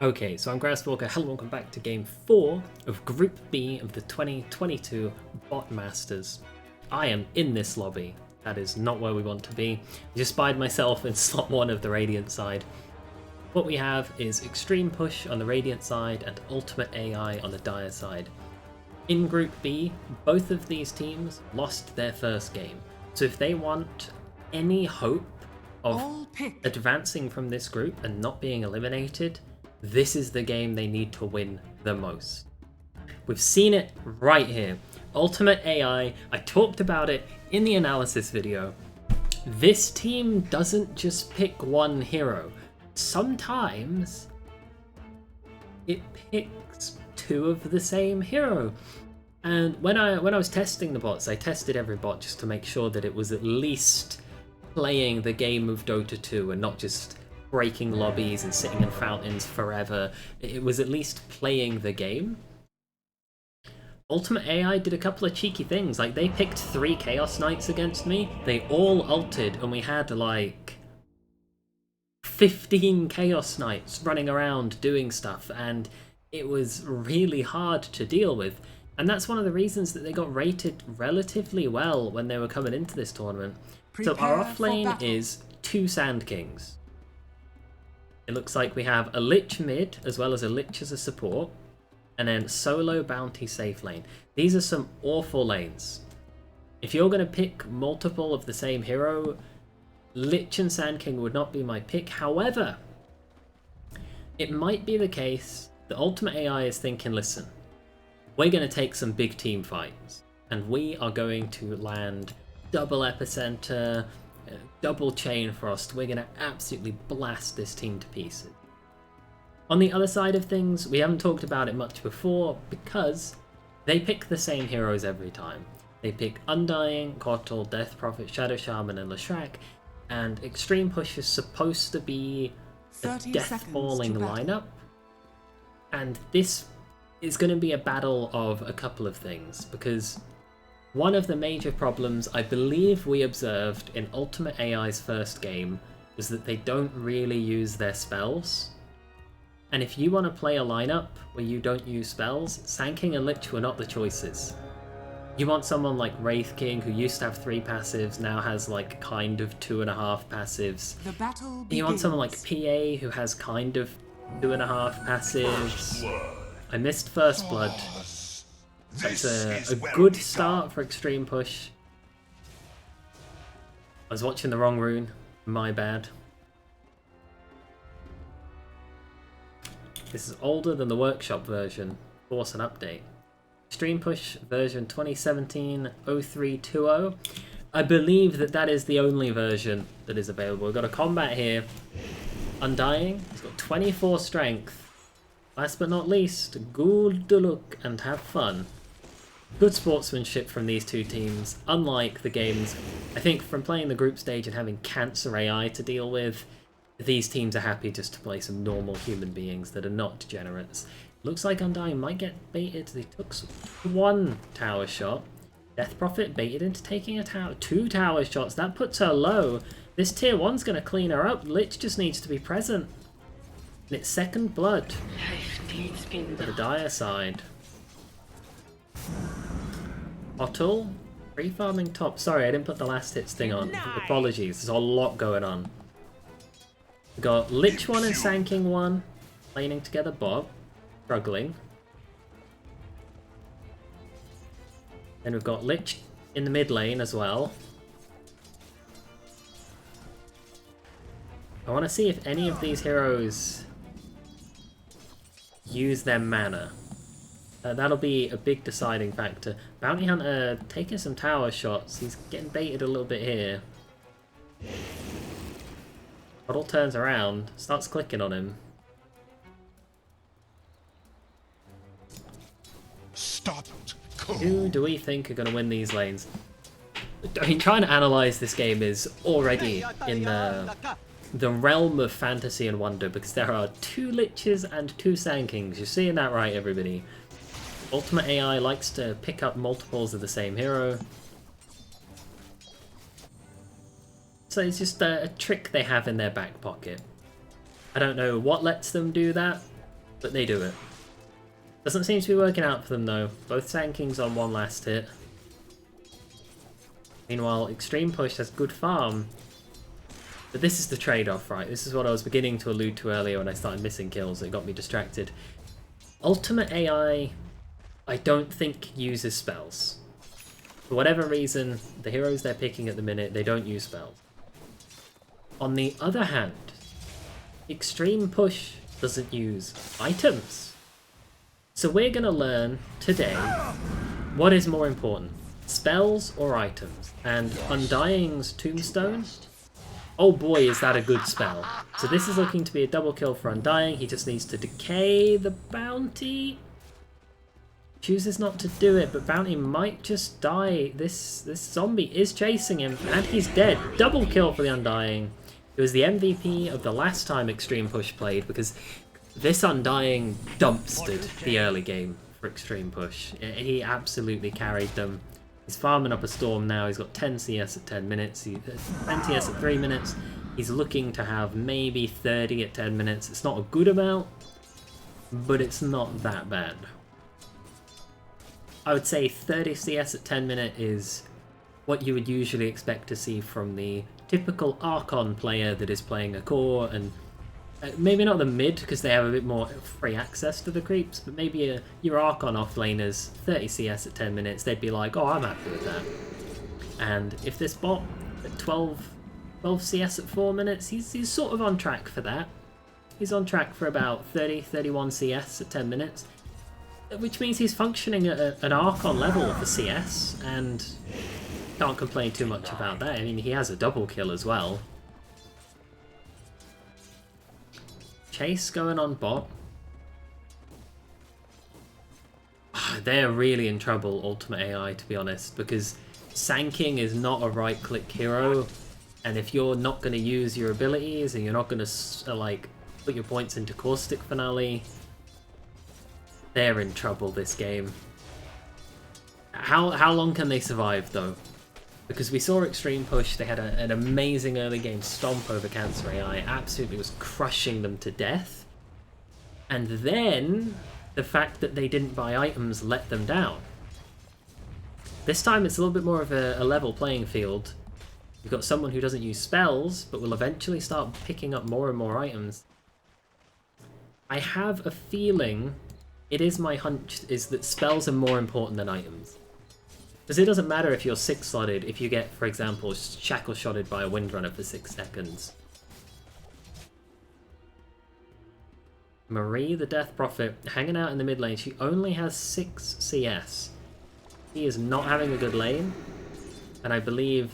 Okay, so I'm Grasswalker. Hello, welcome back to Game 4 of Group B of the 2022 Bot Masters. I am in this lobby. That is not where we want to be. I just spied myself in slot 1 of the Radiant side. What we have is ExtremePush on the Radiant side and Ultimate AI on the Dire side. In Group B, both of these teams lost their first game. So if they want any hope of advancing from this group and not being eliminated, this is the game they need to win the most. We've seen it right here. Ultimate AI, I talked about it in the analysis video. This team doesn't just pick one hero. Sometimes it picks two of the same hero. And when I was testing the bots, I tested every bot just to make sure that it was at least playing the game of Dota 2 and not just breaking lobbies and sitting in fountains forever. It was at least playing the game. Ultimate AI did a couple of cheeky things, like they picked 3 Chaos Knights against me, they all ulted, and we had like 15 Chaos Knights running around doing stuff, and it was really hard to deal with. And that's one of the reasons that they got rated relatively well when they were coming into this tournament. So our off lane is 2 Sand Kings. It looks like we have a Lich mid, as well as a Lich as a support, and then solo bounty safe lane. These are some awful lanes. If you're going to pick multiple of the same hero, Lich and Sand King would not be my pick. However, it might be the case that Ultimate AI is thinking, listen, we're going to take some big team fights, and we are going to land double Epicenter, double Chain Frost. We're going to absolutely blast this team to pieces. On the other side of things, we haven't talked about it much before because they pick the same heroes every time. They pick Undying, Kotl, Death Prophet, Shadow Shaman, and Leshrac, and ExtremePush is supposed to be a death-falling lineup, and this is going to be a battle of a couple of things, because one of the major problems I believe we observed in Ultimate AI's first game was that they don't really use their spells. And if you want to play a lineup where you don't use spells, Sand King and Lich were not the choices. You want someone like Wraith King, who used to have 3 passives, now has like kind of 2.5 passives. You want someone like PA, who has kind of 2.5 passives. I missed First Blood. That's a good start for ExtremePush. I was watching the wrong rune. My bad. This is older than the workshop version. Force an update. ExtremePush version 2017-0320. I believe that is the only version that is available. We've got a combat here. Undying. He's got 24 strength. Last but not least, good look and have fun. Good sportsmanship from these two teams, unlike the games. I think from playing the group stage and having Cancer AI to deal with, these teams are happy just to play some normal human beings that are not degenerates. Looks like Undying might get baited. They took 1 tower shot. Death Prophet baited into taking a tower. 2 tower shots. That puts her low. This tier 1's going to clean her up. Lich just needs to be present. And it's second blood to the Dire side. Kotl, free farming top. Sorry, I didn't put the last hits thing on. Apologies, there's a lot going on. We've got Lich 1 and Sand King 1 laning together bot, struggling. Then we've got Lich in the mid lane as well. I want to see if any of these heroes use their mana. That'll be a big deciding factor. Bounty Hunter taking some tower shots. He's getting baited a little bit here. Kotl turns around, starts clicking on him. Stop it. Cool. Who do we think are going to win these lanes? I mean, trying to analyze this game is already in the realm of fantasy and wonder, because there are 2 Liches and 2 Sand Kings. You're seeing that right, everybody. Ultimate AI likes to pick up multiples of the same hero. So it's just a trick they have in their back pocket. I don't know what lets them do that, but they do it. Doesn't seem to be working out for them though. Both Sand Kings on one last hit. Meanwhile, ExtremePush has good farm. But this is the trade-off, right? This is what I was beginning to allude to earlier when I started missing kills. It got me distracted. Ultimate AI, I don't think uses spells. For whatever reason, the heroes they're picking at the minute, they don't use spells. On the other hand, ExtremePush doesn't use items. So we're going to learn today what is more important, spells or items. And Undying's Tombstone, oh boy is that a good spell. So this is looking to be a double kill for Undying. He just needs to decay the bounty. Chooses not to do it, but bounty might just die. This zombie is chasing him and he's dead. Double kill for the Undying. It was the MVP of the last time ExtremePush played because this Undying dumpstered the early game for ExtremePush. He absolutely carried them. He's farming up a storm now. He's got 10 CS at 10 minutes, 10 TS at 3 minutes. He's looking to have maybe 30 at 10 minutes. It's not a good amount, but it's not that bad. I would say 30 CS at 10 minutes is what you would usually expect to see from the typical Archon player that is playing a core, and maybe not the mid because they have a bit more free access to the creeps, but maybe your Archon offlaners, 30 CS at 10 minutes, they'd be like, oh, I'm happy with that. And if this bot at 12 CS at 4 minutes, he's sort of on track for that. He's on track for about 31 CS at 10 minutes. Which means he's functioning at an Archon level for CS, and can't complain too much about that. I mean, he has a double kill as well. Chase going on bot. They're really in trouble, Ultimate AI, to be honest, because Sand King is not a right-click hero, and if you're not going to use your abilities and you're not going to like put your points into Caustic Finale, they're in trouble this game. How long can they survive though? Because we saw ExtremePush, they had an amazing early game stomp over Cancer AI, absolutely was crushing them to death. And then the fact that they didn't buy items let them down. This time it's a little bit more of a level playing field. You've got someone who doesn't use spells, but will eventually start picking up more and more items. I have a feeling, it is my hunch, is that spells are more important than items. Because it doesn't matter if you're 6-slotted if you get, for example, shackle-shotted by a Windrunner for 6 seconds. Marie, the Death Prophet, hanging out in the mid lane. She only has 6 CS. He is not having a good lane. And I believe,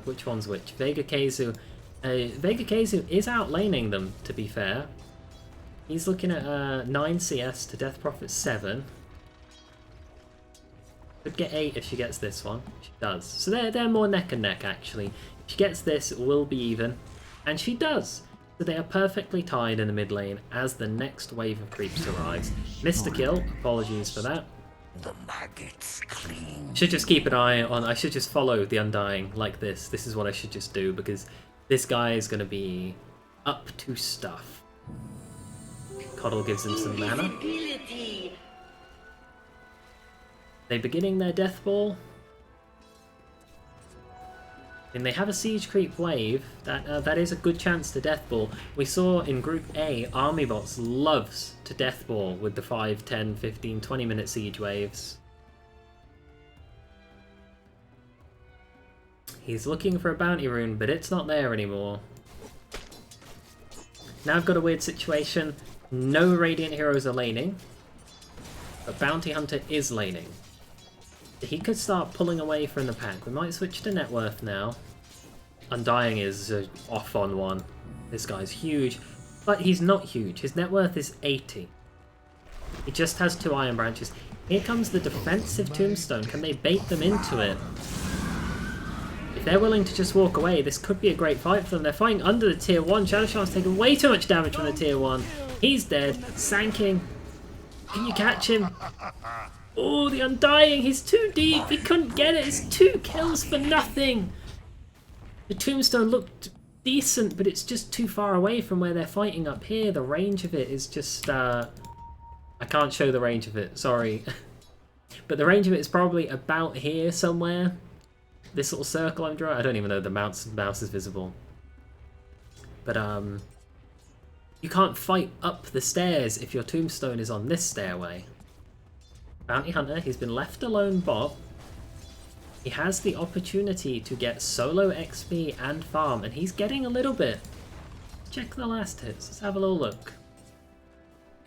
which one's which? Vega Keizu. Vega Keizu is outlaning them, to be fair. He's looking at 9 CS to Death Prophet 7. Could get 8 if she gets this one. She does. So they're more neck and neck, actually. If she gets this, it will be even. And she does. So they are perfectly tied in the mid lane as the next wave of creeps arrives. Missed a kill. Apologies for that. The maggots clean. Should just keep an eye on... I should just follow the Undying like this. This is what I should just do, because this guy is going to be up to stuff. Coddle gives him some mana. They beginning their death ball. And they have a siege creep wave. That is a good chance to death ball. We saw in Group A, Army Bots loves to death ball with the 5, 10, 15, 20 minute siege waves. He's looking for a bounty rune, but it's not there anymore. Now I've got a weird situation. No Radiant heroes are laning, but Bounty Hunter is laning. He could start pulling away from the pack. We might switch to net worth now. Undying is off on one. This guy's huge, but he's not huge. His net worth is 80. He just has 2 Iron Branches. Here comes the defensive Tombstone. Can they bait them into it? If they're willing to just walk away, this could be a great fight for them. They're fighting under the tier 1. Shadow Shaman's taking way too much damage from the tier 1. He's dead. Sand King. Can you catch him? Oh, the Undying. He's too deep. He couldn't get it. It's 2 kills for nothing. The Tombstone looked decent, but it's just too far away from where they're fighting up here. The range of it is just... I can't show the range of it, sorry. But the range of it is probably about here somewhere. This little circle I'm drawing. I don't even know the mouse is visible. But you can't fight up the stairs if your tombstone is on this stairway. Bounty Hunter, he's been left alone bot. He has the opportunity to get solo XP and farm, and he's getting a little bit. Check the last hits. Let's have a little look.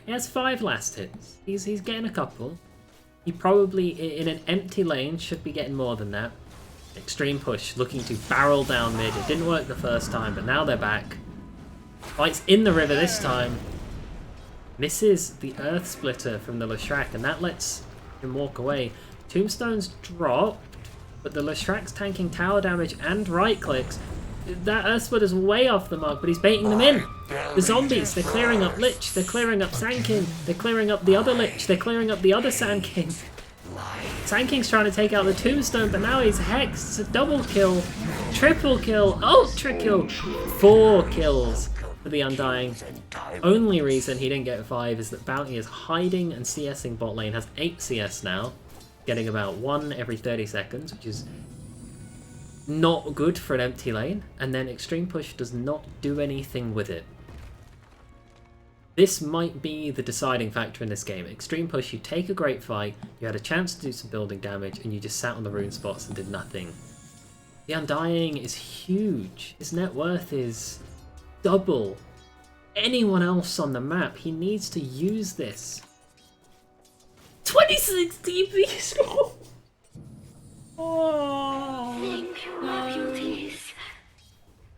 He has 5 last hits. He's getting a couple. He probably, in an empty lane, should be getting more than that. ExtremePush looking to barrel down mid. It didn't work the first time, but now they're back. Fights in the river this time. Misses the Earth Splitter from the Leshrac, and that lets him walk away. Tombstone's dropped, but the Leshrac's tanking tower damage and right clicks. That Earth Splitter's way off the mark, but he's baiting them in. The zombies, they're clearing up Lich, they're clearing up Sand King, they're clearing up the other Lich, they're clearing up the other Sand King. Sand King's trying to take out the Tombstone, but now he's hexed. It's a double kill, triple kill, ultra kill. 4 kills for the Undying. Only reason he didn't get 5 is that Bounty is hiding and CSing bot lane, has 8 CS now, getting about 1 every 30 seconds, which is not good for an empty lane, and then ExtremePush does not do anything with it. This might be the deciding factor in this game. ExtremePush, you take a great fight, you had a chance to do some building damage, and you just sat on the rune spots and did nothing. The Undying is huge. His net worth is double anyone else on the map. He needs to use this. 26 TP score! Oh, Thank you, my beauties.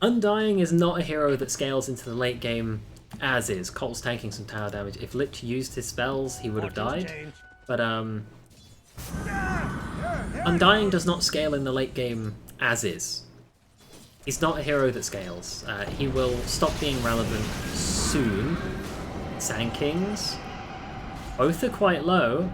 Undying is not a hero that scales into the late game as is. Colt's tanking some tower damage. If Lich used his spells, he would have died. But Undying does not scale in the late game as is. He's not a hero that scales. He will stop being relevant soon. Sand Kings, both are quite low.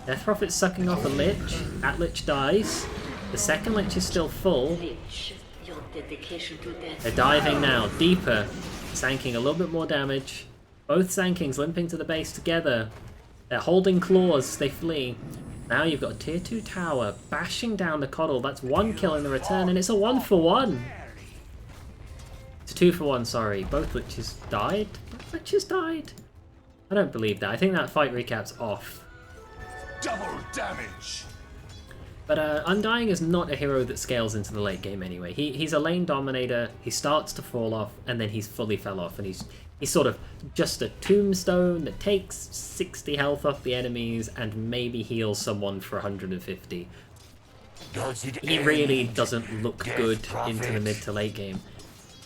Death Prophet's sucking off a Lich. That Lich dies. The second Lich is still full. Lich, your dedication to death. They're diving now, deeper. Sand King a little bit more damage. Both Sand Kings limping to the base together. They're holding claws, they flee. Now you've got a tier 2 tower bashing down the Coddle. That's 1 kill in the return, and it's a 1-for-1. It's a 2-for-1, sorry. Both Liches died? Both Liches died? I don't believe that. I think that fight recap's off. Double damage. But Undying is not a hero that scales into the late game anyway. He's a lane dominator, he starts to fall off, and then he's fully fell off, and he's sort of just a tombstone that takes 60 health off the enemies and maybe heals someone for 150. He really doesn't look good into the mid to late game.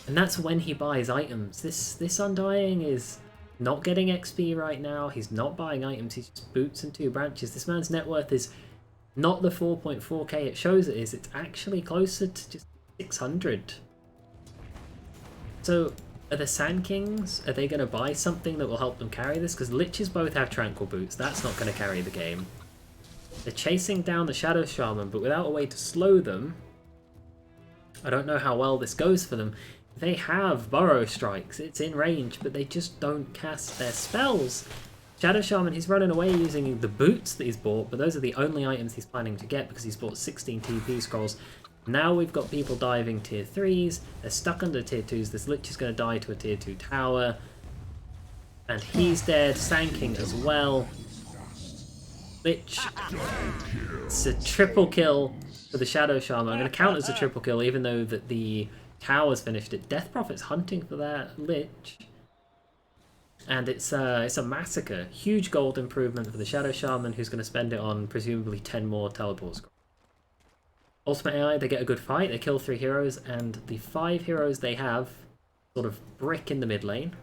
And that's when he buys items. This Undying is not getting XP right now, he's not buying items, he's just boots and 2 branches. This man's net worth is not the 4.4k it shows it is, it's actually closer to just 600. So, are the Sand Kings, are they going to buy something that will help them carry this? Because Liches both have Tranquil Boots, that's not going to carry the game. They're chasing down the Shadow Shaman, but without a way to slow them, I don't know how well this goes for them. They have Burrow Strikes, it's in range, but they just don't cast their spells. Shadow Shaman, he's running away using the boots that he's bought, but those are the only items he's planning to get because he's bought 16 TP scrolls. Now we've got people diving tier 3s, they're stuck under tier 2s, this Lich is going to die to a tier 2 tower. And he's dead, Sand King as well. Lich, it's a triple kill for the Shadow Shaman. I'm going to count as a triple kill even though that the tower's finished it. Death Prophet's hunting for that Lich. And it's a massacre. Huge gold improvement for the Shadow Shaman, who's going to spend it on presumably 10 more teleports. Ultimate AI, they get a good fight, they kill 3 heroes, and the 5 heroes they have sort of brick in the mid lane.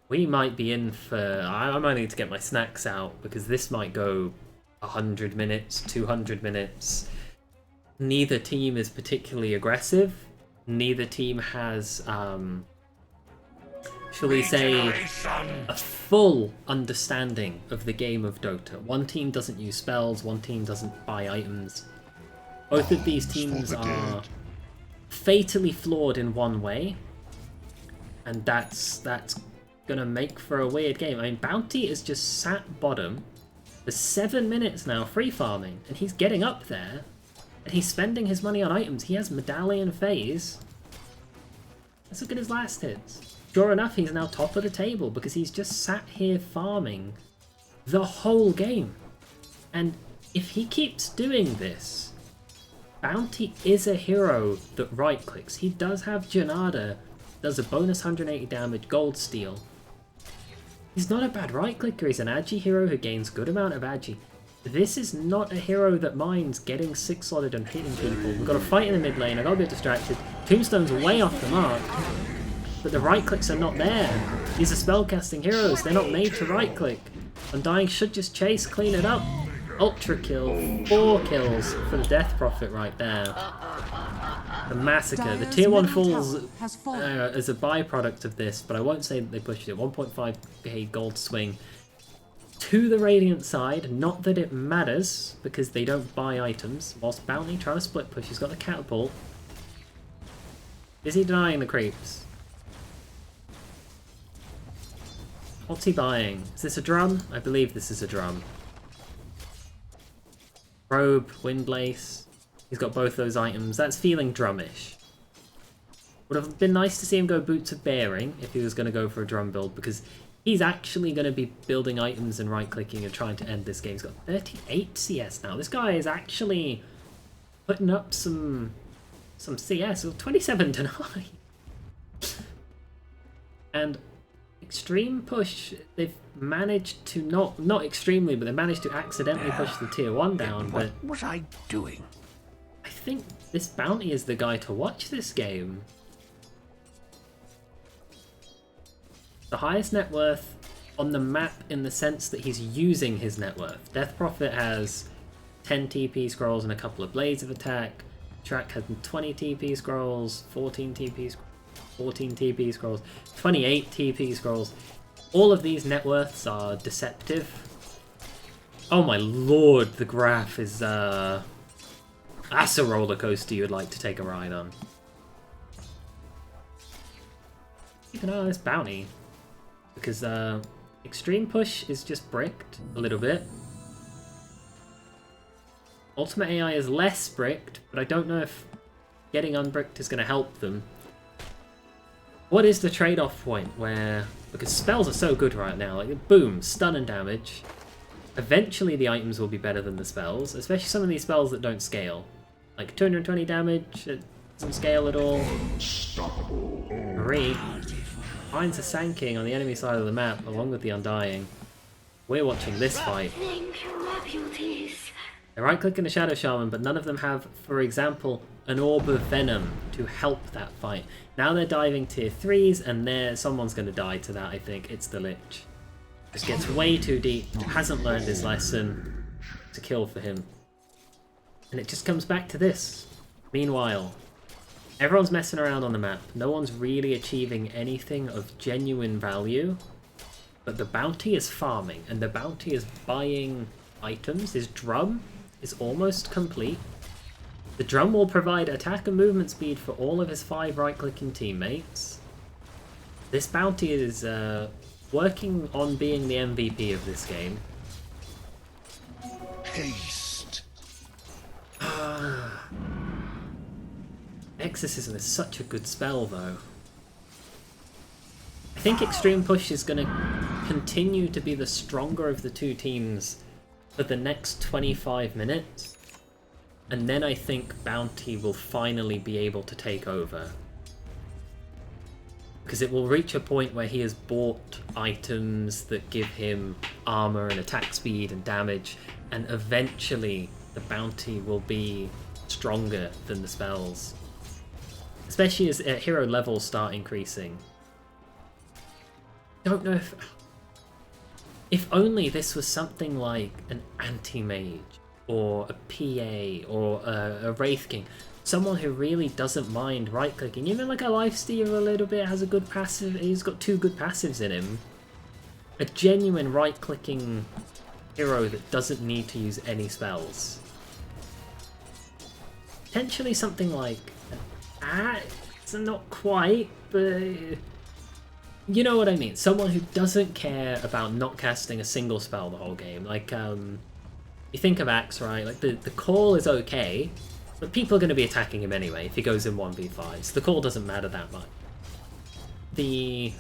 We might be in for... I might need to get my snacks out, because this might go 100 minutes, 200 minutes. Neither team is particularly aggressive. Neither team has... shall we say, a full understanding of the game of Dota. One team doesn't use spells, one team doesn't buy items. Both of these teams are fatally flawed in one way, and that's gonna make for a weird game. I mean, Bounty is just sat bottom for 7 minutes now, free farming, and he's getting up there, and he's spending his money on items. He has Medallion Phase. Let's look at his last hits. Sure enough, he's now top of the table because he's just sat here farming the whole game. And if he keeps doing this, Bounty is a hero that right-clicks. He does have Janada, does a bonus 180 damage, gold steal. He's not a bad right-clicker, he's an Agi hero who gains good amount of Agi. This is not a hero that minds getting 6-slotted and hitting people. We've got a fight in the mid lane, I got a bit distracted. Tombstone's way off the mark, but the right-clicks are not there. These are spellcasting heroes, they're not made to right-click. Undying should just chase, clean it up. Ultra kill, 4 kills for the Death Prophet right there. The massacre. The tier 1 falls as a byproduct of this, but I won't say that they pushed it. 1.5k gold swing to the Radiant side. Not that it matters, because they don't buy items. Whilst Bounty trying to split push, he's got the catapult. Is he denying the creeps? What's he buying? Is this a drum? I believe this is a drum. Robe, Windblaze. He's got both those items. That's feeling drumish. Would have been nice to see him go Boots of Bearing if he was going to go for a drum build, because he's actually going to be building items and right-clicking and trying to end this game. He's got 38 CS now. This guy is actually putting up some CS. 27 to 9. And ExtremePush, they've managed to not extremely, but they managed to accidentally push the tier 1 down. But what was I doing? I think this Bounty is the guy to watch this game. The highest net worth on the map in the sense that he's using his net worth. Death Prophet has 10 TP scrolls and a couple of Blades of Attack. Track has 20 TP scrolls, 14 TP scrolls, 14 TP scrolls, 28 TP scrolls. All of these net worths are deceptive. Oh my lord, the graph is that's a roller coaster you'd like to take a ride on. Keep an eye on this Bounty, because ExtremePush is just bricked a little bit. Ultimate AI is less bricked, but I don't know if getting unbricked is going to help them. What is the trade-off point where, because spells are so good right now, like boom, stun and damage. Eventually the items will be better than the spells, especially some of these spells that don't scale. Like 220 damage, it doesn't scale at all. Marie finds a Sand King on the enemy side of the map, along with the Undying. We're watching this fight. Thank you, my beauties. They're right-clicking the Shadow Shaman, but none of them have, for example, an Orb of Venom to help that fight. Now they're diving tier 3s, and someone's going to die to that, I think. It's the Lich. Just gets way too deep, hasn't learned his lesson. It's a kill for him. And it just comes back to this. Meanwhile, everyone's messing around on the map. No one's really achieving anything of genuine value. But the Bounty is farming, and the Bounty is buying items. His drum is almost complete. The drum will provide attack and movement speed for all of his 5 right-clicking teammates. This Bounty is working on being the MVP of this game. Haste. Exorcism is such a good spell, though. I think ExtremePush is going to continue to be the stronger of the two teams for the next 25 minutes. And then I think Bounty will finally be able to take over. Because it will reach a point where he has bought items that give him armor and attack speed and damage, and eventually the Bounty will be stronger than the spells. Especially as hero levels start increasing. Don't know if only this was something like an anti-mage, or a PA, or a Wraith King. Someone who really doesn't mind right-clicking. Even like a Lifesteal a little bit, has a good passive, he's got 2 good passives in him. A genuine right-clicking hero that doesn't need to use any spells. Potentially something like It's not quite, but you know what I mean. Someone who doesn't care about not casting a single spell the whole game. Like, you think of Axe, right? Like, the call is okay, but people are going to be attacking him anyway if he goes in 1v5, so the call doesn't matter that much. The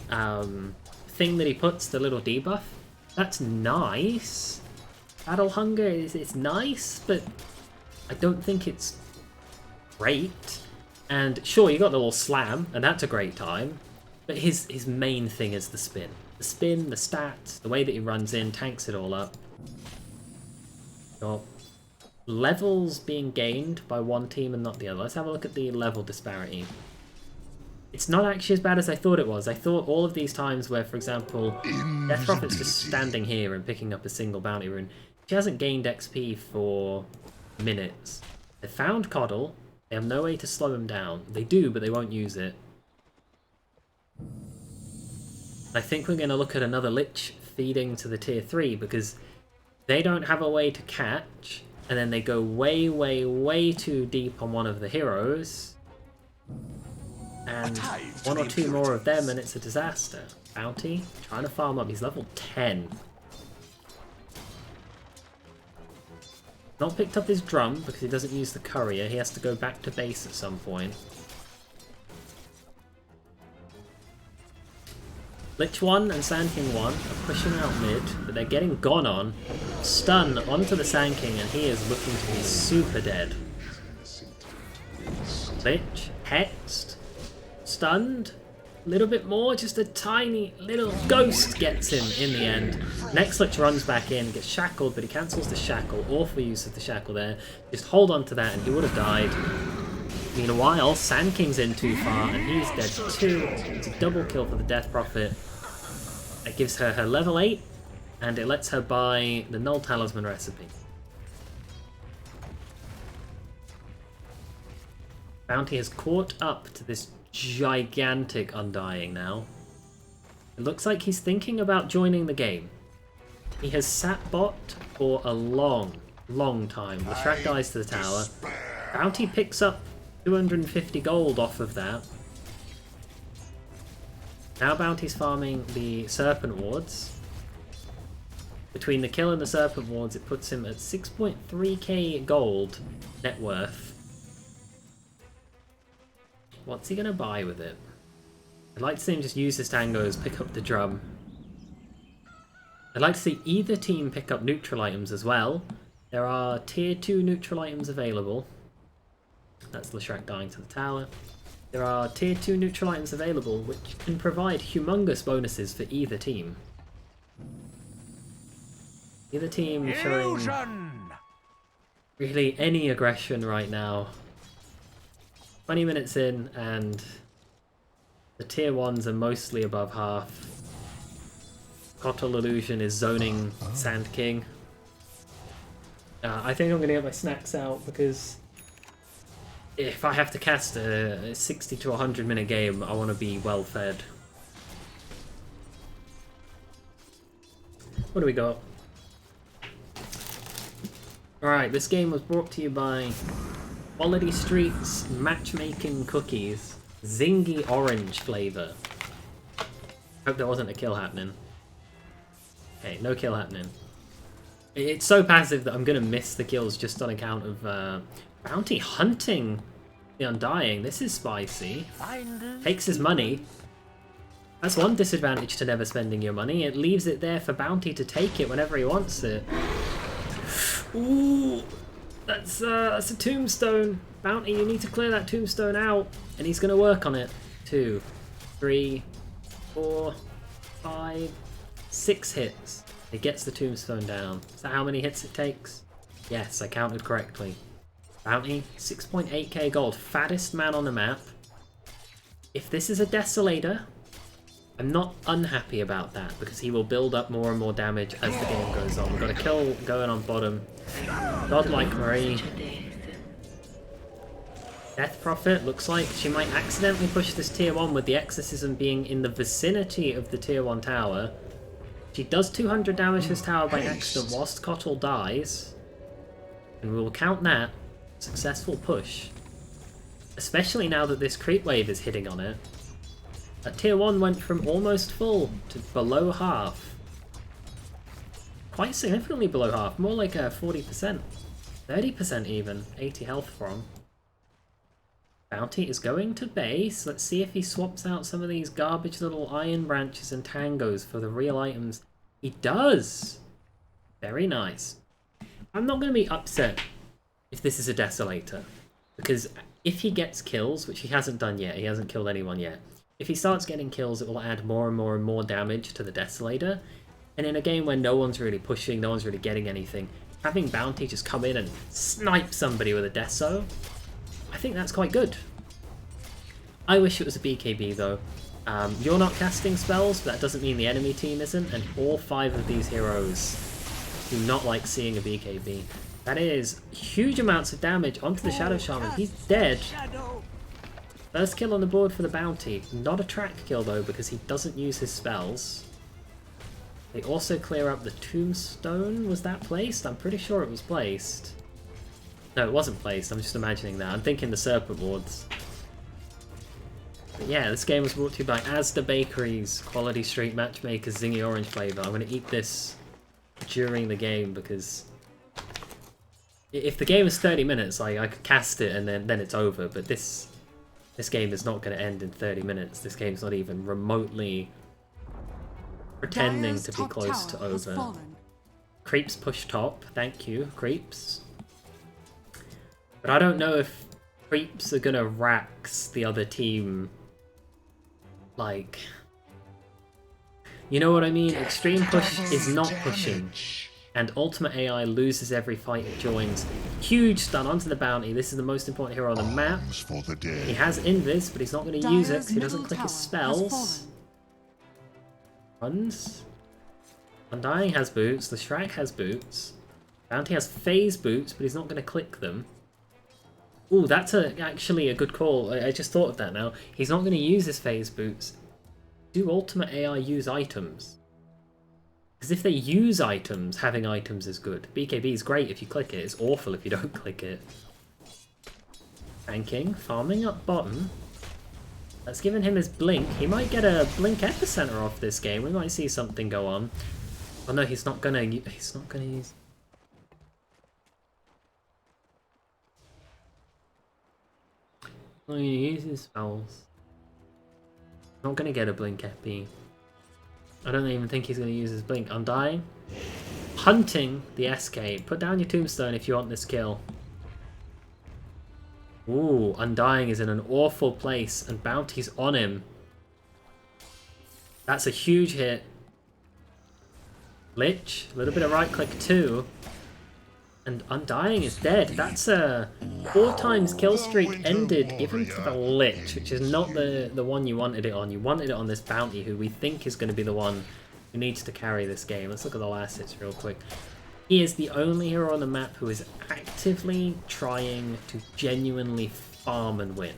thing that he puts, the little debuff, that's nice. Battle Hunger it's nice, but I don't think it's great. And sure, you got the little slam, and that's a great time, but his main thing is the spin. The spin, the stats, the way that he runs in, tanks it all up. Got levels being gained by one team and not the other. Let's have a look at the level disparity. It's not actually as bad as I thought it was. I thought all of these times where, for example, Death Prophet's just standing here and picking up a single bounty rune, she hasn't gained XP for minutes. They found Coddle. They have no way to slow him down. They do, but they won't use it. I think we're going to look at another Lich feeding to the tier 3 because they don't have a way to catch, and then they go way, way, way too deep on one of the heroes. And one or two more of them and it's a disaster. Bounty, trying to farm up. He's level 10. Not picked up his drum because he doesn't use the courier. He has to go back to base at some point. Lich 1 and Sand King 1 are pushing out mid, but they're getting gone on. Stun onto the Sand King and he is looking to be super dead. Lich, hexed, stunned, a little bit more, just a tiny little ghost gets him in the end. Next Lich runs back in, gets shackled, but he cancels the shackle. Awful use of the shackle there. Just hold on to that and he would have died. Meanwhile, Sand King's in too far and he's dead too. It's a double kill for the Death Prophet. That gives her her level 8 and it lets her buy the Null Talisman recipe. Bounty has caught up to this gigantic Undying now. It looks like he's thinking about joining the game. He has sat bot for a long, long time. Leshrac dies to the tower. Bounty picks up 250 gold off of that. Now Bounty's farming the Serpent Wards. Between the kill and the Serpent Wards, it puts him at 6.3k gold net worth. What's he gonna buy with it? I'd like to see him just use his tangos, pick up the drum. I'd like to see either team pick up neutral items as well. There are tier 2 neutral items available. That's Leshrac dying to the tower. There are tier 2 neutral items available which can provide humongous bonuses for either team. Either team showing really any aggression right now. 20 minutes in and the tier 1s are mostly above half. Kotal Illusion is zoning Sand King. I think I'm going to get my snacks out because if I have to cast a 60 to 100 minute game, I want to be well fed. What do we got? Alright, this game was brought to you by Quality Streets Matchmaking Cookies. Zingy orange flavour. Hope there wasn't a kill happening. Okay, no kill happening. It's so passive that I'm going to miss the kills just on account of Bounty hunting the Undying. This is spicy. Takes his money. That's one disadvantage to never spending your money. It leaves it there for Bounty to take it whenever he wants it. Ooh, that's a tombstone. Bounty, you need to clear that tombstone out. And he's going to work on it. 2, 3, 4, 5, 6 hits. It gets the tombstone down. Is that how many hits it takes? Yes, I counted correctly. Bounty, 6.8k gold. Fattest man on the map. If this is a Desolator, I'm not unhappy about that because he will build up more and more damage as the game goes on. We've got a kill going on bottom. Godlike Marie. Death Prophet looks like she might accidentally push this tier 1 with the Exorcism being in the vicinity of the tier 1 tower. She does 200 damage to this tower by accident whilst Kotal dies. And we will count that. Successful push. Especially now that this creep wave is hitting on it. Tier 1 went from almost full to below half. Quite significantly below half, more like 40%. 30% even, 80 health from. Bounty is going to base. Let's see if he swaps out some of these garbage little iron branches and tangos for the real items. He does! Very nice. I'm not going to be upset if this is a Desolator. Because if he gets kills, which he hasn't done yet, he hasn't killed anyone yet. If he starts getting kills, it will add more and more and more damage to the Desolator. And in a game where no one's really pushing, no one's really getting anything, having Bounty just come in and snipe somebody with a Deso, I think that's quite good. I wish it was a BKB though. You're not casting spells, but that doesn't mean the enemy team isn't, and all 5 of these heroes do not like seeing a BKB. That is huge amounts of damage onto the Shadow Shaman. He's dead. First kill on the board for the Bounty. Not a track kill though, because he doesn't use his spells. They also clear up the Tombstone. Was that placed? I'm pretty sure it was placed. No, it wasn't placed. I'm just imagining that. I'm thinking the Serpent Wards. But yeah, this game was brought to you by Asda Bakery's Quality Street Matchmaker's Zingy Orange flavour. I'm going to eat this during the game because if the game is 30 minutes, I could cast it and then it's over. But this game is not going to end in 30 minutes. This game's not even remotely pretending to be close to over. Creeps push top. Thank you, Creeps. But I don't know if Creeps are going to rax the other team. Like, you know what I mean? ExtremePush is not pushing, and Ultimate AI loses every fight it joins. Huge stun onto the Bounty. This is the most important hero on the map. He has Invis, but he's not going to use it because he doesn't click his spells. Runs. Undying has boots. The Shrag has boots. Bounty has phase boots, but he's not going to click them. Ooh, that's actually a good call. I just thought of that now. He's not going to use his phase boots. Do Ultimate AI use items? Because if they use items, having items is good. BKB is great if you click it. It's awful if you don't click it. Tanking, farming up bottom. That's given him his blink. He might get a blink epicenter off this game. We might see something go on. Oh no, he's not gonna use. Oh, he uses spells. Not gonna get a blink epi. I don't even think he's gonna use his blink. Undying. Hunting the SK. Put down your tombstone if you want this kill. Ooh, Undying is in an awful place and Bounty's on him. That's a huge hit. Lich, a little bit of right click too. And Undying is dead. That's a 4 times kill streak ended given to the Lich, which is not the one you wanted it on. You wanted it on this Bounty, who we think is going to be the one who needs to carry this game. Let's look at the last hits real quick. He is the only hero on the map who is actively trying to genuinely farm and win.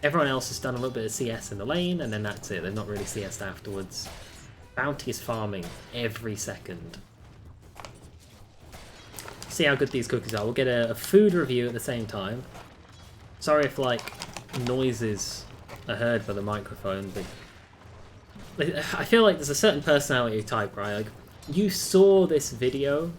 Everyone else has done a little bit of CS in the lane, and then that's it. They've not really CS'd afterwards. Bounty is farming every second. See how good these cookies are. We'll get a food review at the same time. Sorry if, like, noises are heard by the microphone, but I feel like there's a certain personality type, right? Like, you saw this video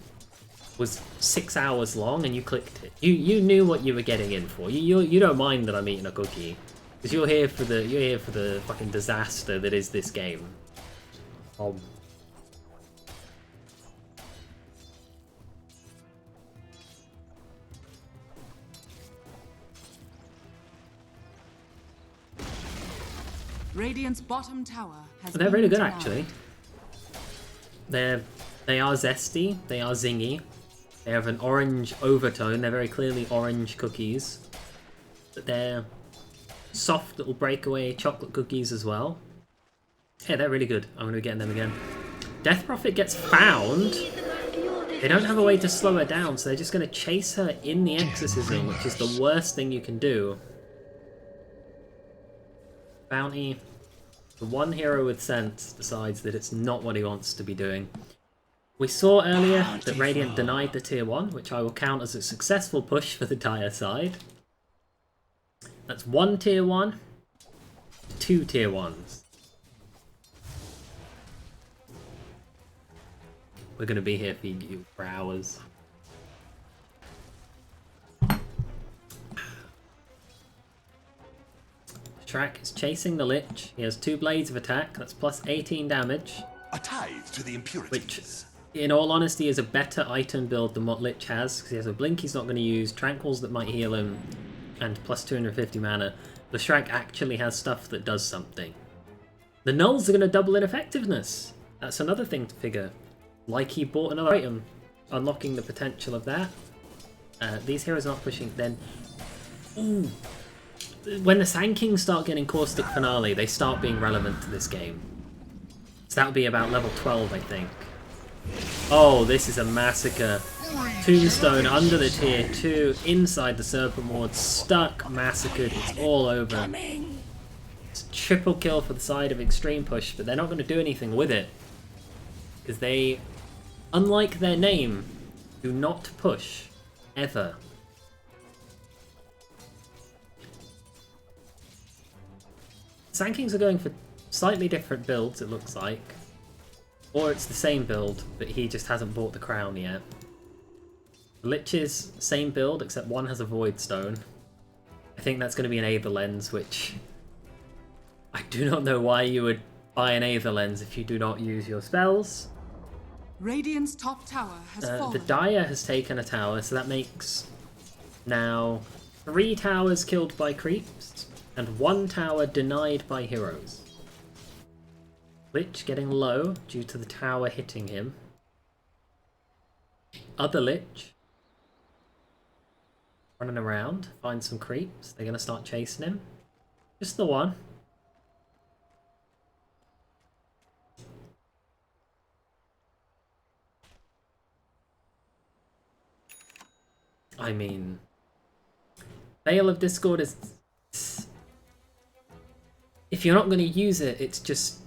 was 6 hours long and you clicked it. You knew what you were getting in for. You don't mind that I'm eating a cookie, because you're here for the fucking disaster that is this game. Radiant's bottom tower has They're really good, denied. actually. They are zesty. They are zingy. They have an orange overtone. They're very clearly orange cookies, but they're soft little breakaway chocolate cookies as well. Yeah, they're really good. I'm going to be getting them again. Death Prophet gets found. They don't have a way to slow her down, so they're just going to chase her in the exorcism, which is the worst thing you can do. Bounty, the one hero with sense, decides that it's not what he wants to be doing. We saw earlier that Radiant denied the tier 1, which I will count as a successful push for the dire side. That's 1 tier 1, 2 tier 1s. We're going to be here for you for hours. Shrek is chasing the Lich. He has 2 blades of attack. That's plus 18 damage. A tithe to the impurities. Which, in all honesty, is a better item build than what Lich has. Because he has a blink he's not going to use, tranquils that might heal him, and plus 250 mana. The Shrek actually has stuff that does something. The Nulls are going to double in effectiveness. That's another thing to figure. Like he bought another item, unlocking the potential of that. These heroes aren't pushing then. Ooh. When the Sand Kings start getting Caustic Finale, they start being relevant to this game. So that would be about level 12, I think. Oh, this is a massacre. Tombstone under the tier 2, inside the Serpent Ward, stuck, massacred, it's all over. It's a triple kill for the side of ExtremePush, but they're not going to do anything with it. Because they, unlike their name, do not push, ever. Sand Kings are going for slightly different builds, it looks like. Or it's the same build, but he just hasn't bought the crown yet. Lich's same build, except one has a Void Stone. I think that's going to be an Aether Lens, which I do not know why you would buy an Aether Lens if you do not use your spells. Radiant's top tower has fallen. The Dire has taken a tower, so that makes now 3 towers killed by creeps and 1 tower denied by heroes. Lich getting low due to the tower hitting him. Other Lich running around, find some creeps. They're going to start chasing him. Just the one. I mean, Veil of Discord is... If you're not going to use it, it's just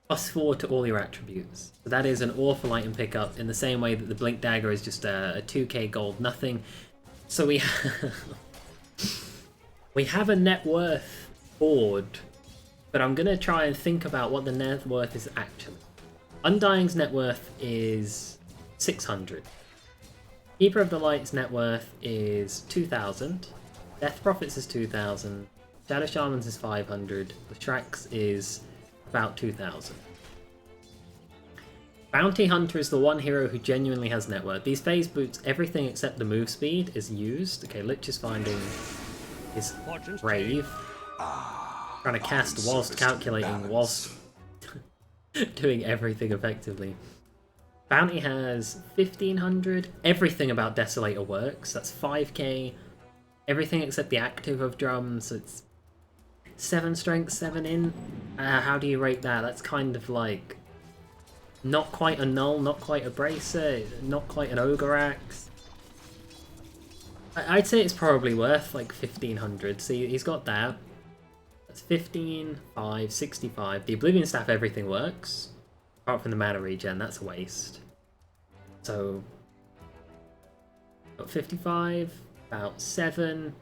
+4 to all your attributes. So that is an awful item pickup in the same way that the Blink Dagger is just a 2k gold nothing. So we have a net worth board, but I'm going to try and think about what the net worth is actually. Undying's net worth is 600. Keeper of the Light's net worth is 2,000. Death Prophet's is 2,000. Shadow Shaman's is 500. The Shrek's is about 2,000. Bounty Hunter is the one hero who genuinely has net worth. These phase boots, everything except the move speed is used. Okay, Lich is finding his Brave. Trying to cast whilst calculating, whilst doing everything effectively. Bounty has 1,500. Everything about Desolator works. That's 5k. Everything except the active of drums. So it's 7 strength, 7 in. How do you rate that? That's kind of like not quite a null, not quite a bracer, not quite an ogre axe. I'd say it's probably worth like 1,500. See, he's got that. That's 15, 5, 65. The Oblivion Staff, everything works. Apart from the mana regen, that's a waste. So, got 55, about 7.